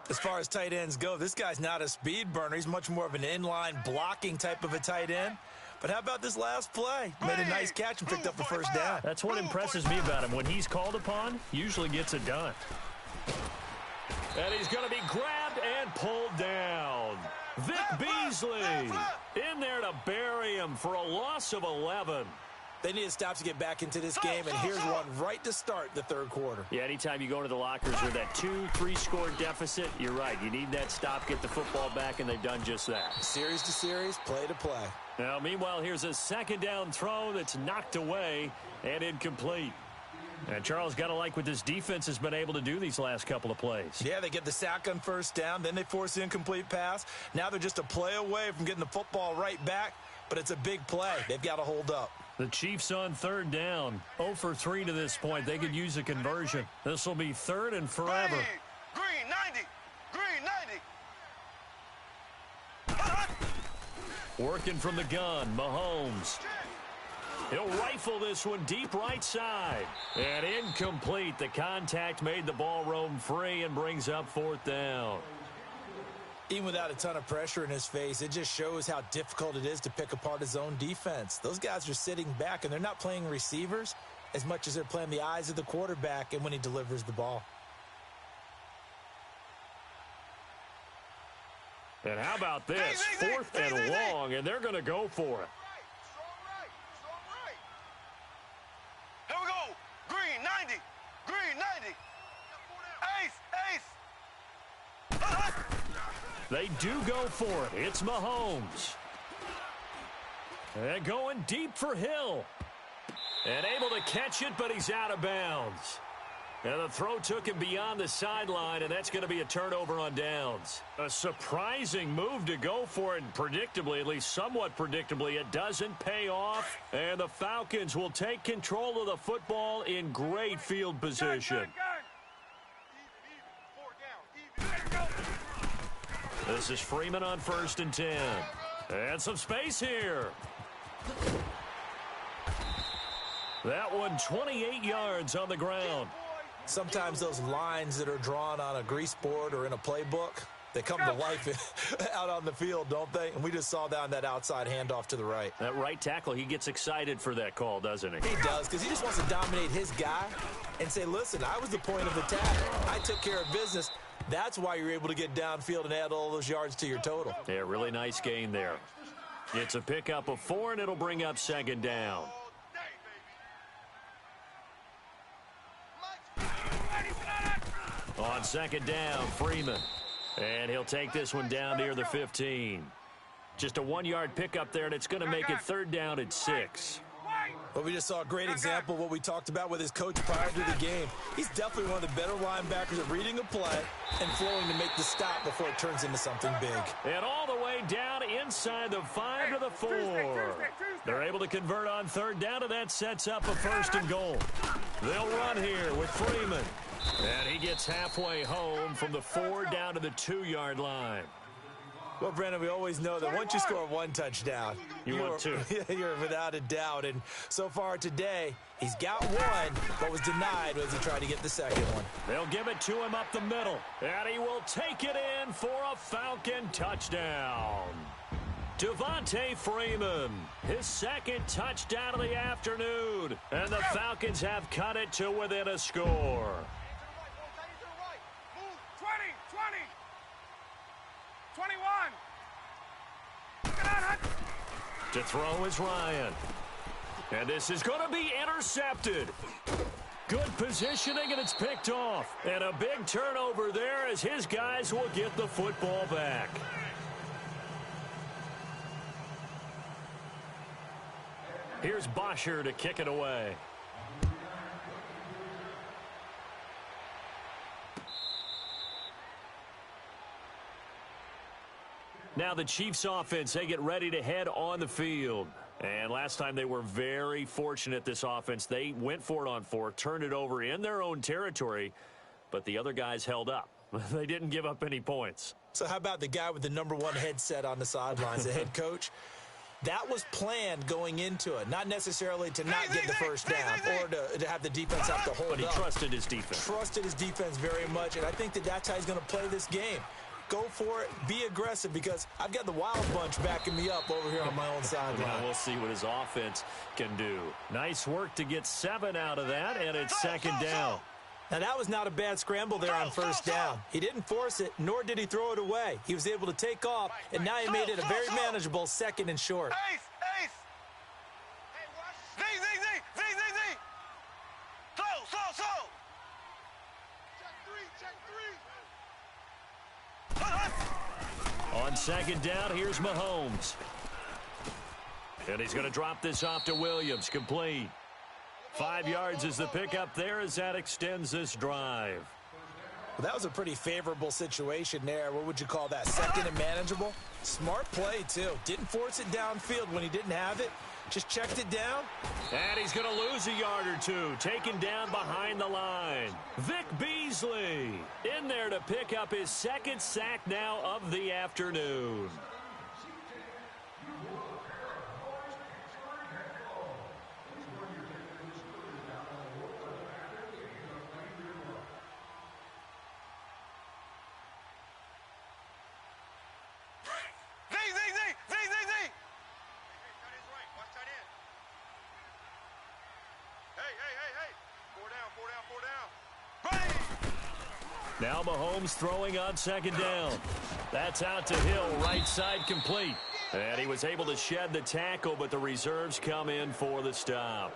As far as tight ends go, this guy's not a speed burner. He's much more of an inline blocking type of a tight end. But how about this last play? Made a nice catch and picked up the first down. That's what impresses me about him. When he's called upon, usually gets it done. And he's going to be grabbed and pulled down. Vic Beasley in there to bury him for a loss of 11. They need to stop to get back into this game, and here's one right to start the third quarter. Yeah, anytime you go into the lockers with that 2-3 score deficit, you're right. You need that stop, get the football back, and they've done just that. Series to series, play to play. Now, meanwhile, here's a second down throw that's knocked away and incomplete. And Charles, got to like what this defense has been able to do these last couple of plays. Yeah, they get the sack on first down, then they force the incomplete pass. Now they're just a play away from getting the football right back, but it's a big play. They've got to hold up. The Chiefs on third down, 0 for 3 to this point. They could use a conversion. This will be third and forever. Green 90. Green 90. Working from the gun, Mahomes. He'll rifle this one deep right side. And incomplete. The contact made the ball roam free and brings up fourth down. Even without a ton of pressure in his face, it just shows how difficult it is to pick apart his own defense. Those guys are sitting back, and they're not playing receivers as much as they're playing the eyes of the quarterback and when he delivers the ball. And how about this? Fourth and long, and they're going to go for it. Here we go. Green 90. Green 90. Ace. They do go for it. It's Mahomes. And going deep for Hill. And able to catch it, but he's out of bounds. And the throw took him beyond the sideline, and that's going to be a turnover on downs. A surprising move to go for it, and predictably, at least somewhat predictably, it doesn't pay off. And the Falcons will take control of the football in great field position. This is Freeman on 1st and 10. And some space here. That one 28 yards on the ground. Sometimes those lines that are drawn on a grease board or in a playbook, they come to life out on the field, don't they? And we just saw down that outside handoff to the right. That right tackle, he gets excited for that call, doesn't he? He does, because he just wants to dominate his guy and say, listen, I was the point of attack. I took care of business. That's why you're able to get downfield and add all those yards to your total. Yeah, really nice gain there. It's a pickup of 4, and it'll bring up second down. On second down, Freeman. And he'll take this one down near the 15. Just a 1-yard pickup there, and it's going to make it third down at 6. Well, we just saw a great example of what we talked about with his coach prior to the game. He's definitely one of the better linebackers at reading a play and flowing to make the stop before it turns into something big. And all the way down inside the 5 to the 4. They're able to convert on third down, and that sets up a 1st and goal. They'll run here with Freeman. And he gets halfway home from the 4 down to the 2-yard line. Well, Brandon, we always know that once you score 1 touchdown, want 2. You're without a doubt. And so far today, he's got 1, but was denied as he tried to get the second one. They'll give it to him up the middle. And he will take it in for a Falcon touchdown. Devontae Freeman, his second touchdown of the afternoon. And the Falcons have cut it to within a score. 21. To throw is Ryan. And this is going to be intercepted. Good positioning, and it's picked off. And a big turnover there as his guys will get the football back. Here's Bosher to kick it away. Now the Chiefs offense, they get ready to head on the field. And last time they were very fortunate, this offense. They went for it on 4, turned it over in their own territory, but the other guys held up. They didn't give up any points. So how about the guy with the #1 headset on the sidelines, the head coach? That was planned going into it, not necessarily to not get the first down or to have the defense have to hold up. But he trusted his defense. Trusted his defense very much, and I think that's how he's going to play this game. Go for it. Be aggressive, because I've got the wild bunch backing me up over here on my own sideline. Well, we'll see what his offense can do. Nice work to get 7 out of that, and it's second down. Now, that was not a bad scramble there on first down. He didn't force it, nor did he throw it away. He was able to take off, and now he made it a very manageable 2nd and short. Ace! Z! Slow! Check 3! On second down, here's Mahomes. And he's going to drop this off to Williams. Complete. 5 yards is the pickup there as that extends this drive. Well, that was a pretty favorable situation there. What would you call that? 2nd and manageable? Smart play, too. Didn't force it downfield when he didn't have it. Just checked it down. And he's going to lose a yard or two. Taken down behind the line. Vic Beasley in there to pick up his 2nd sack now of the afternoon. Now Mahomes throwing on second down. That's out to Hill, right side complete. And he was able to shed the tackle, but the reserves come in for the stop.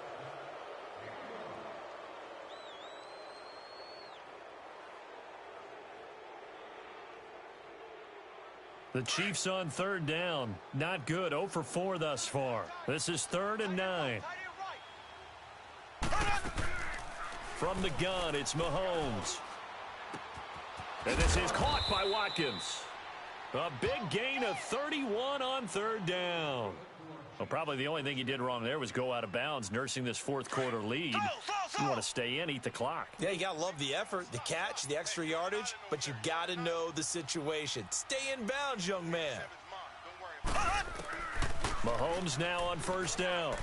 The Chiefs on third down. Not good. 0 for 4 thus far. This is 3rd and 9. From the gun, it's Mahomes. And this is caught by Watkins. A big gain of 31 on third down. Well, probably the only thing he did wrong there was go out of bounds, nursing this fourth quarter lead. You want to stay in, eat the clock. Yeah, you got to love the effort, the catch, the extra yardage, but you got to know the situation. Stay in bounds, young man. Mahomes now on first down.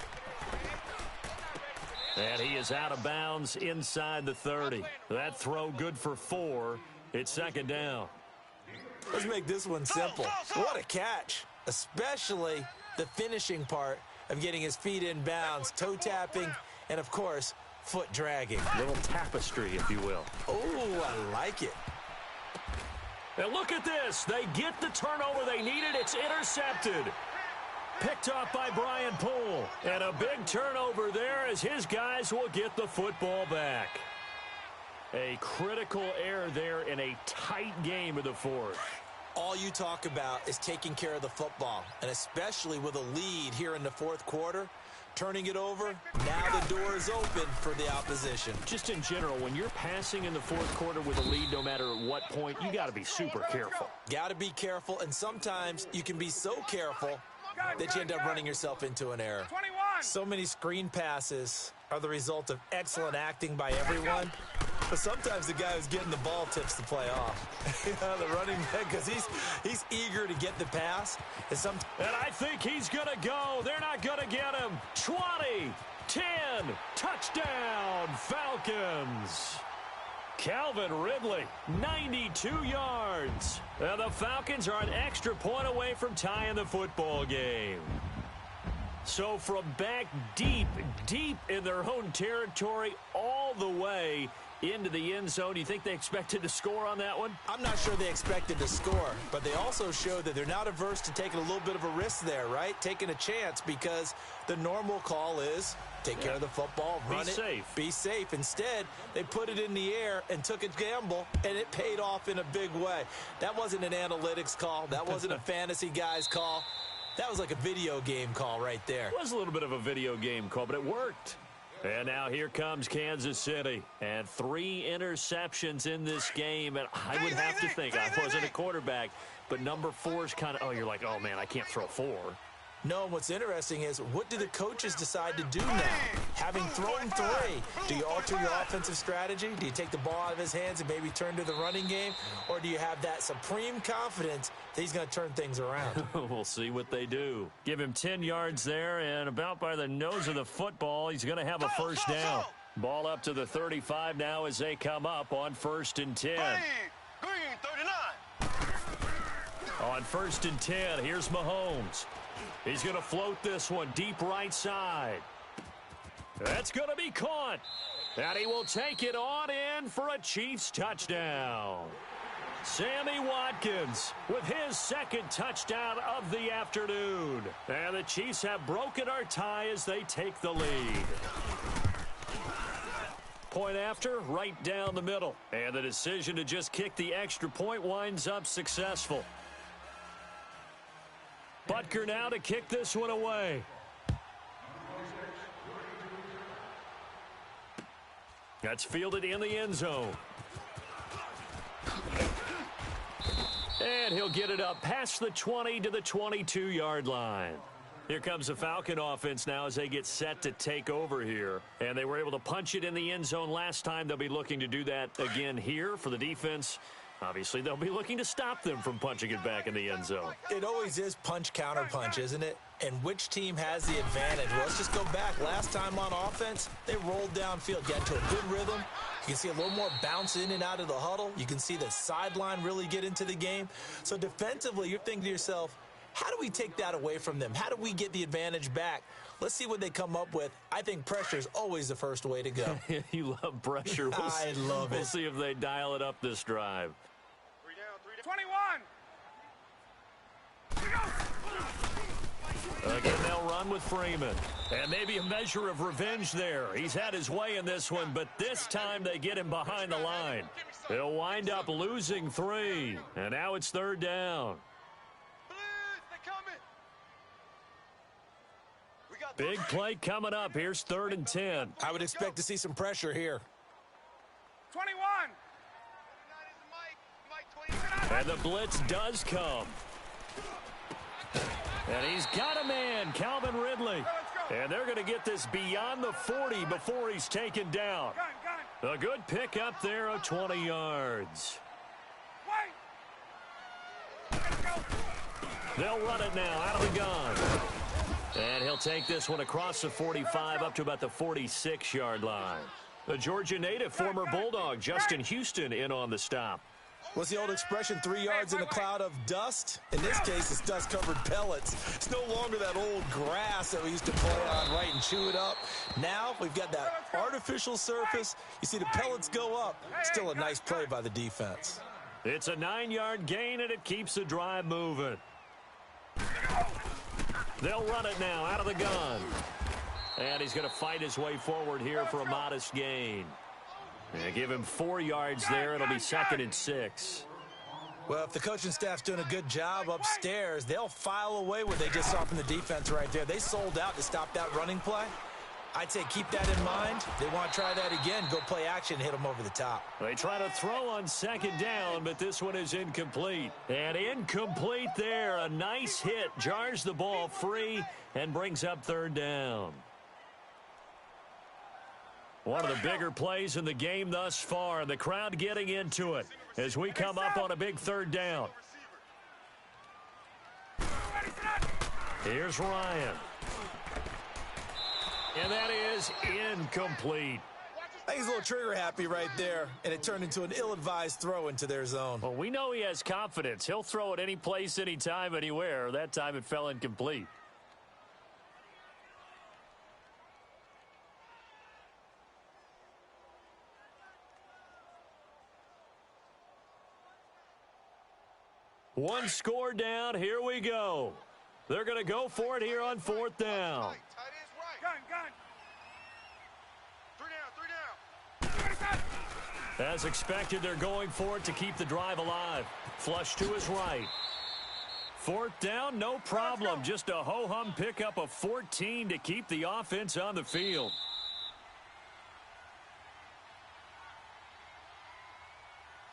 And he is out of bounds inside the 30. That throw good for 4. It's second down. Let's make this one simple. What a catch, especially the finishing part of getting his feet in bounds, toe tapping, and, of course, foot dragging. Little tapestry, if you will. Oh, I like it. And look at this. They get the turnover they needed. It's intercepted. Picked off by Brian Poole. And a big turnover there as his guys will get the football back. A critical error there in a tight game of the fourth. All you talk about is taking care of the football, and especially with a lead here in the fourth quarter, turning it over, now the door is open for the opposition. Just in general, when you're passing in the fourth quarter with a lead, no matter at what point, you got to be super careful. Got to be careful, and sometimes you can be so careful that you end up running yourself into an error. So many screen passes are the result of excellent acting by everyone. But sometimes the guy who's getting the ball tips the play off. The running back, because he's eager to get the pass. And I think he's going to go. They're not going to get him. 20, 10, touchdown, Falcons. Calvin Ridley, 92 yards. And the Falcons are an extra point away from tying the football game. So from back deep in their own territory all the way into the end zone, do you think they expected to score on that one? I'm not sure they expected to score, but they also showed that they're not averse to taking a little bit of a risk there, right? Taking a chance, because the normal call is take care of the football, run it, be safe. Instead, they put it in the air and took a gamble, and it paid off in a big way. That wasn't an analytics call. That wasn't a fantasy guy's call. That was like a video game call right there. It was a little bit of a video game call, but it worked. And now here comes Kansas City. And 3 interceptions in this game. And I would have to think, I wasn't a quarterback, but number 4 is kind of, you're like, oh, man, I can't throw 4. No, what's interesting is, what do the coaches decide to do now? Having thrown 3, do you alter your offensive strategy? Do you take the ball out of his hands and maybe turn to the running game? Or do you have that supreme confidence that he's going to turn things around? We'll see what they do. Give him 10 yards there, and about by the nose of the football, he's going to have a first down. Ball up to the 35 now as they come up on 1st and 10. Green 39. On 1st and 10, here's Mahomes. He's going to float this one deep right side. That's going to be caught. And he will take it on in for a Chiefs touchdown. Sammy Watkins with his 2nd touchdown of the afternoon. And the Chiefs have broken our tie as they take the lead. Point after, right down the middle. And the decision to just kick the extra point winds up successful. Butker now to kick this one away. That's fielded in the end zone. And he'll get it up past the 20 to the 22-yard line. Here comes the Falcon offense now as they get set to take over here. And they were able to punch it in the end zone last time. They'll be looking to do that again here for the defense. Obviously, they'll be looking to stop them from punching it back in the end zone. It always is punch-counter-punch, isn't it? And which team has the advantage? Well, let's just go back. Last time on offense, they rolled downfield, got into a good rhythm. You can see a little more bounce in and out of the huddle. You can see the sideline really get into the game. So defensively, you're thinking to yourself, how do we take that away from them? How do we get the advantage back? Let's see what they come up with. I think pressure is always the first way to go. You love pressure. I love it. We'll see if they dial it up this drive. 21. Again, they'll run with Freeman. And maybe a measure of revenge there. He's had his way in this one, but this time they get him behind the line. They'll wind up losing 3. And now it's 3rd down. Big play coming up. Here's 3rd and 10. I would expect to see some pressure here. 21. And the blitz does come. And he's got a man, Calvin Ridley. And they're going to get this beyond the 40 before he's taken down. A good pick up there of 20 yards. They'll run it now out of the gun. And he'll take this one across the 45 up to about the 46-yard line. The Georgia native, former Bulldog, Justin Houston, in on the stop. What's the old expression, 3 yards in a cloud of dust? In this case, it's dust-covered pellets. It's no longer that old grass that we used to play on, right, and chew it up. Now we've got that artificial surface. You see the pellets go up. Still a nice play by the defense. It's a 9-yard gain, and it keeps the drive moving. They'll run it now out of the gun. And he's going to fight his way forward here for a modest gain. And give him 4 yards there. It'll be 2nd and 6. Well, if the coaching staff's doing a good job upstairs, they'll file away what they just saw from the defense right there. They sold out to stop that running play. I'd say keep that in mind. They want to try that again, go play action, hit them over the top. They try to throw on 2nd down, but this one is incomplete. And incomplete there. A nice hit. Jars the ball free and brings up 3rd down. One of the bigger plays in the game thus far, and the crowd getting into it as we come up on a big 3rd down. Here's Ryan. And that is incomplete. I think he's a little trigger happy right there, and it turned into an ill-advised throw into their zone. Well, we know he has confidence. He'll throw it any place, anytime, anywhere. That time it fell incomplete. One score down. Here we go. They're going to go for it here on 4th down. As expected, they're going for it to keep the drive alive. Flush to his right. 4th down, no problem. Just a ho-hum pickup of 14 to keep the offense on the field.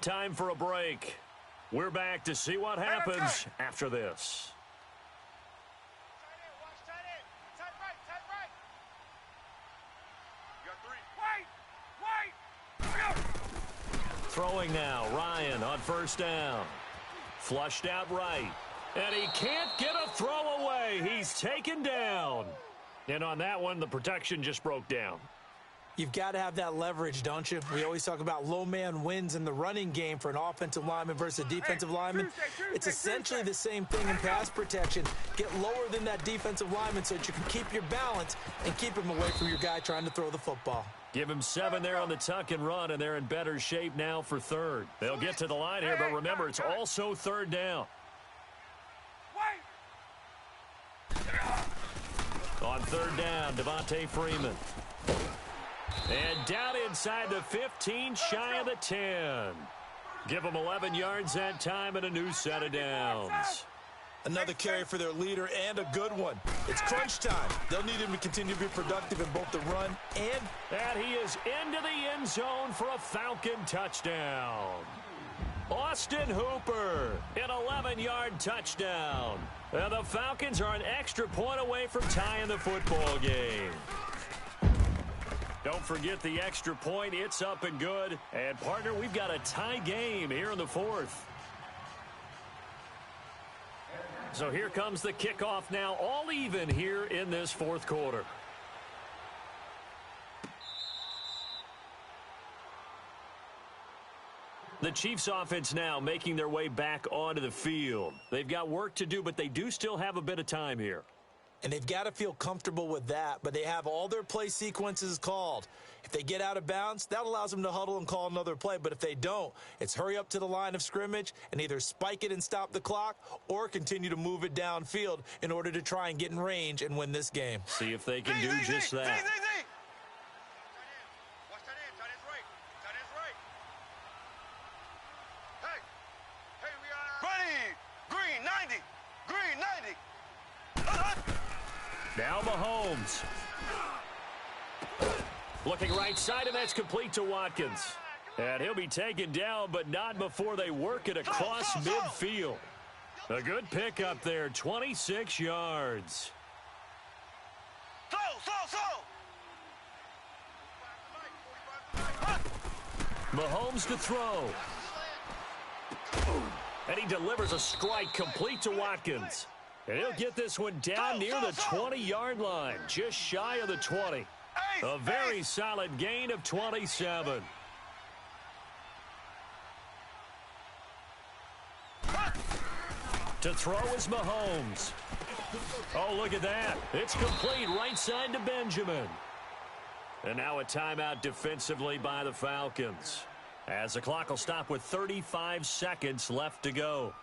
Time for a break. We're back to see what happens after this. Throwing now, Ryan on first down. Flushed out right. And he can't get a throw away. He's taken down. And on that one, the protection just broke down. You've got to have that leverage, don't you? We always talk about low man wins in the running game for an offensive lineman versus a defensive lineman. It's essentially the same thing in pass protection. Get lower than that defensive lineman so that you can keep your balance and keep him away from your guy trying to throw the football. Give him 7 there on the tuck and run, and they're in better shape now for third. They'll get to the line here, but remember, it's also third down. On third down, Devontae Freeman. And down inside the 15, shy of the 10. Give them 11 yards that time and a new set of downs. Another carry for their leader and a good one. It's crunch time. They'll need him to continue to be productive in both the run and... And he is into the end zone for a Falcon touchdown. Austin Hooper, an 11-yard touchdown. And the Falcons are an extra point away from tying the football game. Don't forget the extra point. It's up and good. And, partner, we've got a tie game here in the fourth. So here comes the kickoff now, all even here in this fourth quarter. The Chiefs offense now making their way back onto the field. They've got work to do, but they do still have a bit of time here. And they've got to feel comfortable with that, but they have all their play sequences called. If they get out of bounds, that allows them to huddle and call another play. But if they don't, it's hurry up to the line of scrimmage and either spike it and stop the clock or continue to move it downfield in order to try and get in range and win this game. See if they can do just that. Now Mahomes. Looking right side, and that's complete to Watkins. And he'll be taken down, but not before they work it across midfield. A good pick up there, 26 yards. Mahomes to throw. And he delivers a strike complete to Watkins. And he'll get this one down near the 20-yard line, just shy of the 20. A very solid gain of 27. To throw is Mahomes. Oh, look at that. It's complete right side to Benjamin. And now a timeout defensively by the Falcons, as the clock will stop with 35 seconds left to go.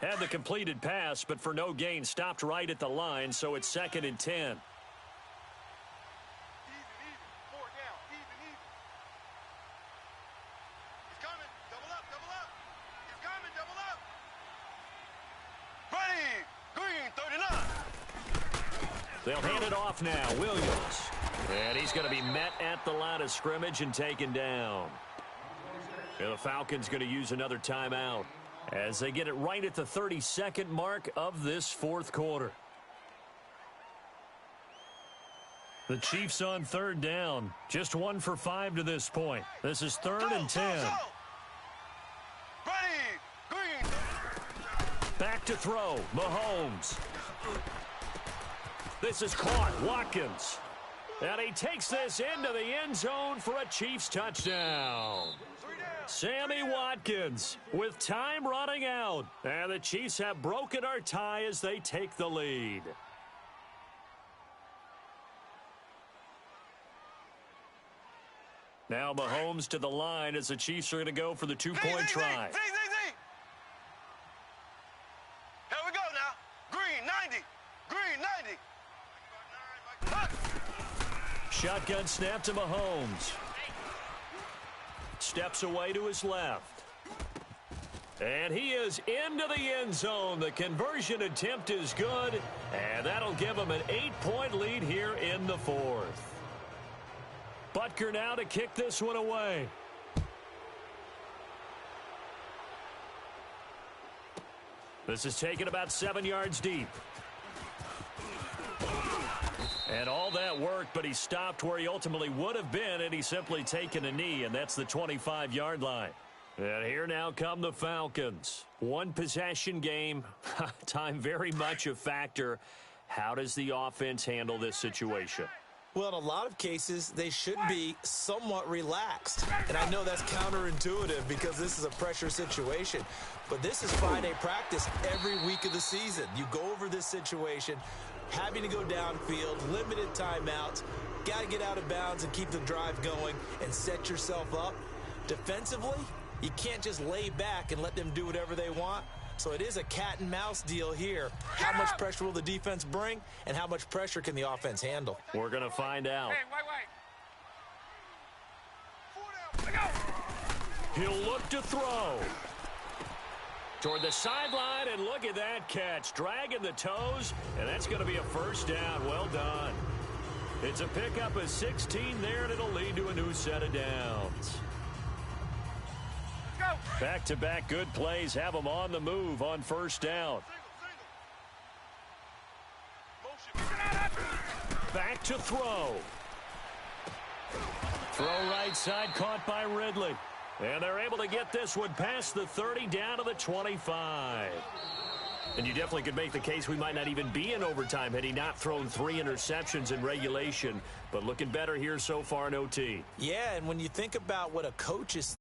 Had the completed pass, but for no gain, stopped right at the line, so it's 2nd and 10. They'll hand it off now. Williams. And he's going to be met at the line of scrimmage and taken down. And the Falcons going to use another timeout as they get it right at the 32nd mark of this fourth quarter. The Chiefs on third down. Just 1 for 5 to this point. This is 3rd and 10. Back to throw. Mahomes. This is caught. Watkins. And he takes this into the end zone for a Chiefs touchdown. Sammy Watkins with time running out. And the Chiefs have broken our tie as they take the lead. Now Mahomes to the line as the Chiefs are going to go for the two-point try. Here we go now. Green 90. Green 90. Shotgun snap to Mahomes. Steps away to his left. And he is into the end zone. The conversion attempt is good, and that'll give him an 8-point lead here in the fourth. Butker now to kick this one away. This is taken about 7 yards deep. And all that worked, but he stopped where he ultimately would have been, and he's simply taken a knee, and that's the 25-yard line. And here now come the Falcons. One possession game, time very much a factor. How does the offense handle this situation? Well, in a lot of cases, they should be somewhat relaxed. And I know that's counterintuitive because this is a pressure situation. But this is Friday practice every week of the season. You go over this situation, having to go downfield, limited timeouts, got to get out of bounds and keep the drive going and set yourself up. Defensively, you can't just lay back and let them do whatever they want. So it is a cat and mouse deal here. How much pressure will the defense bring, and how much pressure can the offense handle? We're going to find out. Hey, wait. He'll look to throw. Toward the sideline, and look at that catch. Dragging the toes, and that's going to be a first down. Well done. It's a pickup of 16 there, and it'll lead to a new set of downs. Back-to-back good plays have them on the move on first down. Back to throw. Throw right side, caught by Ridley. And they're able to get this one past the 30 down to the 25. And you definitely could make the case we might not even be in overtime had he not thrown 3 interceptions in regulation. But looking better here so far in OT. Yeah, and when you think about what a coach is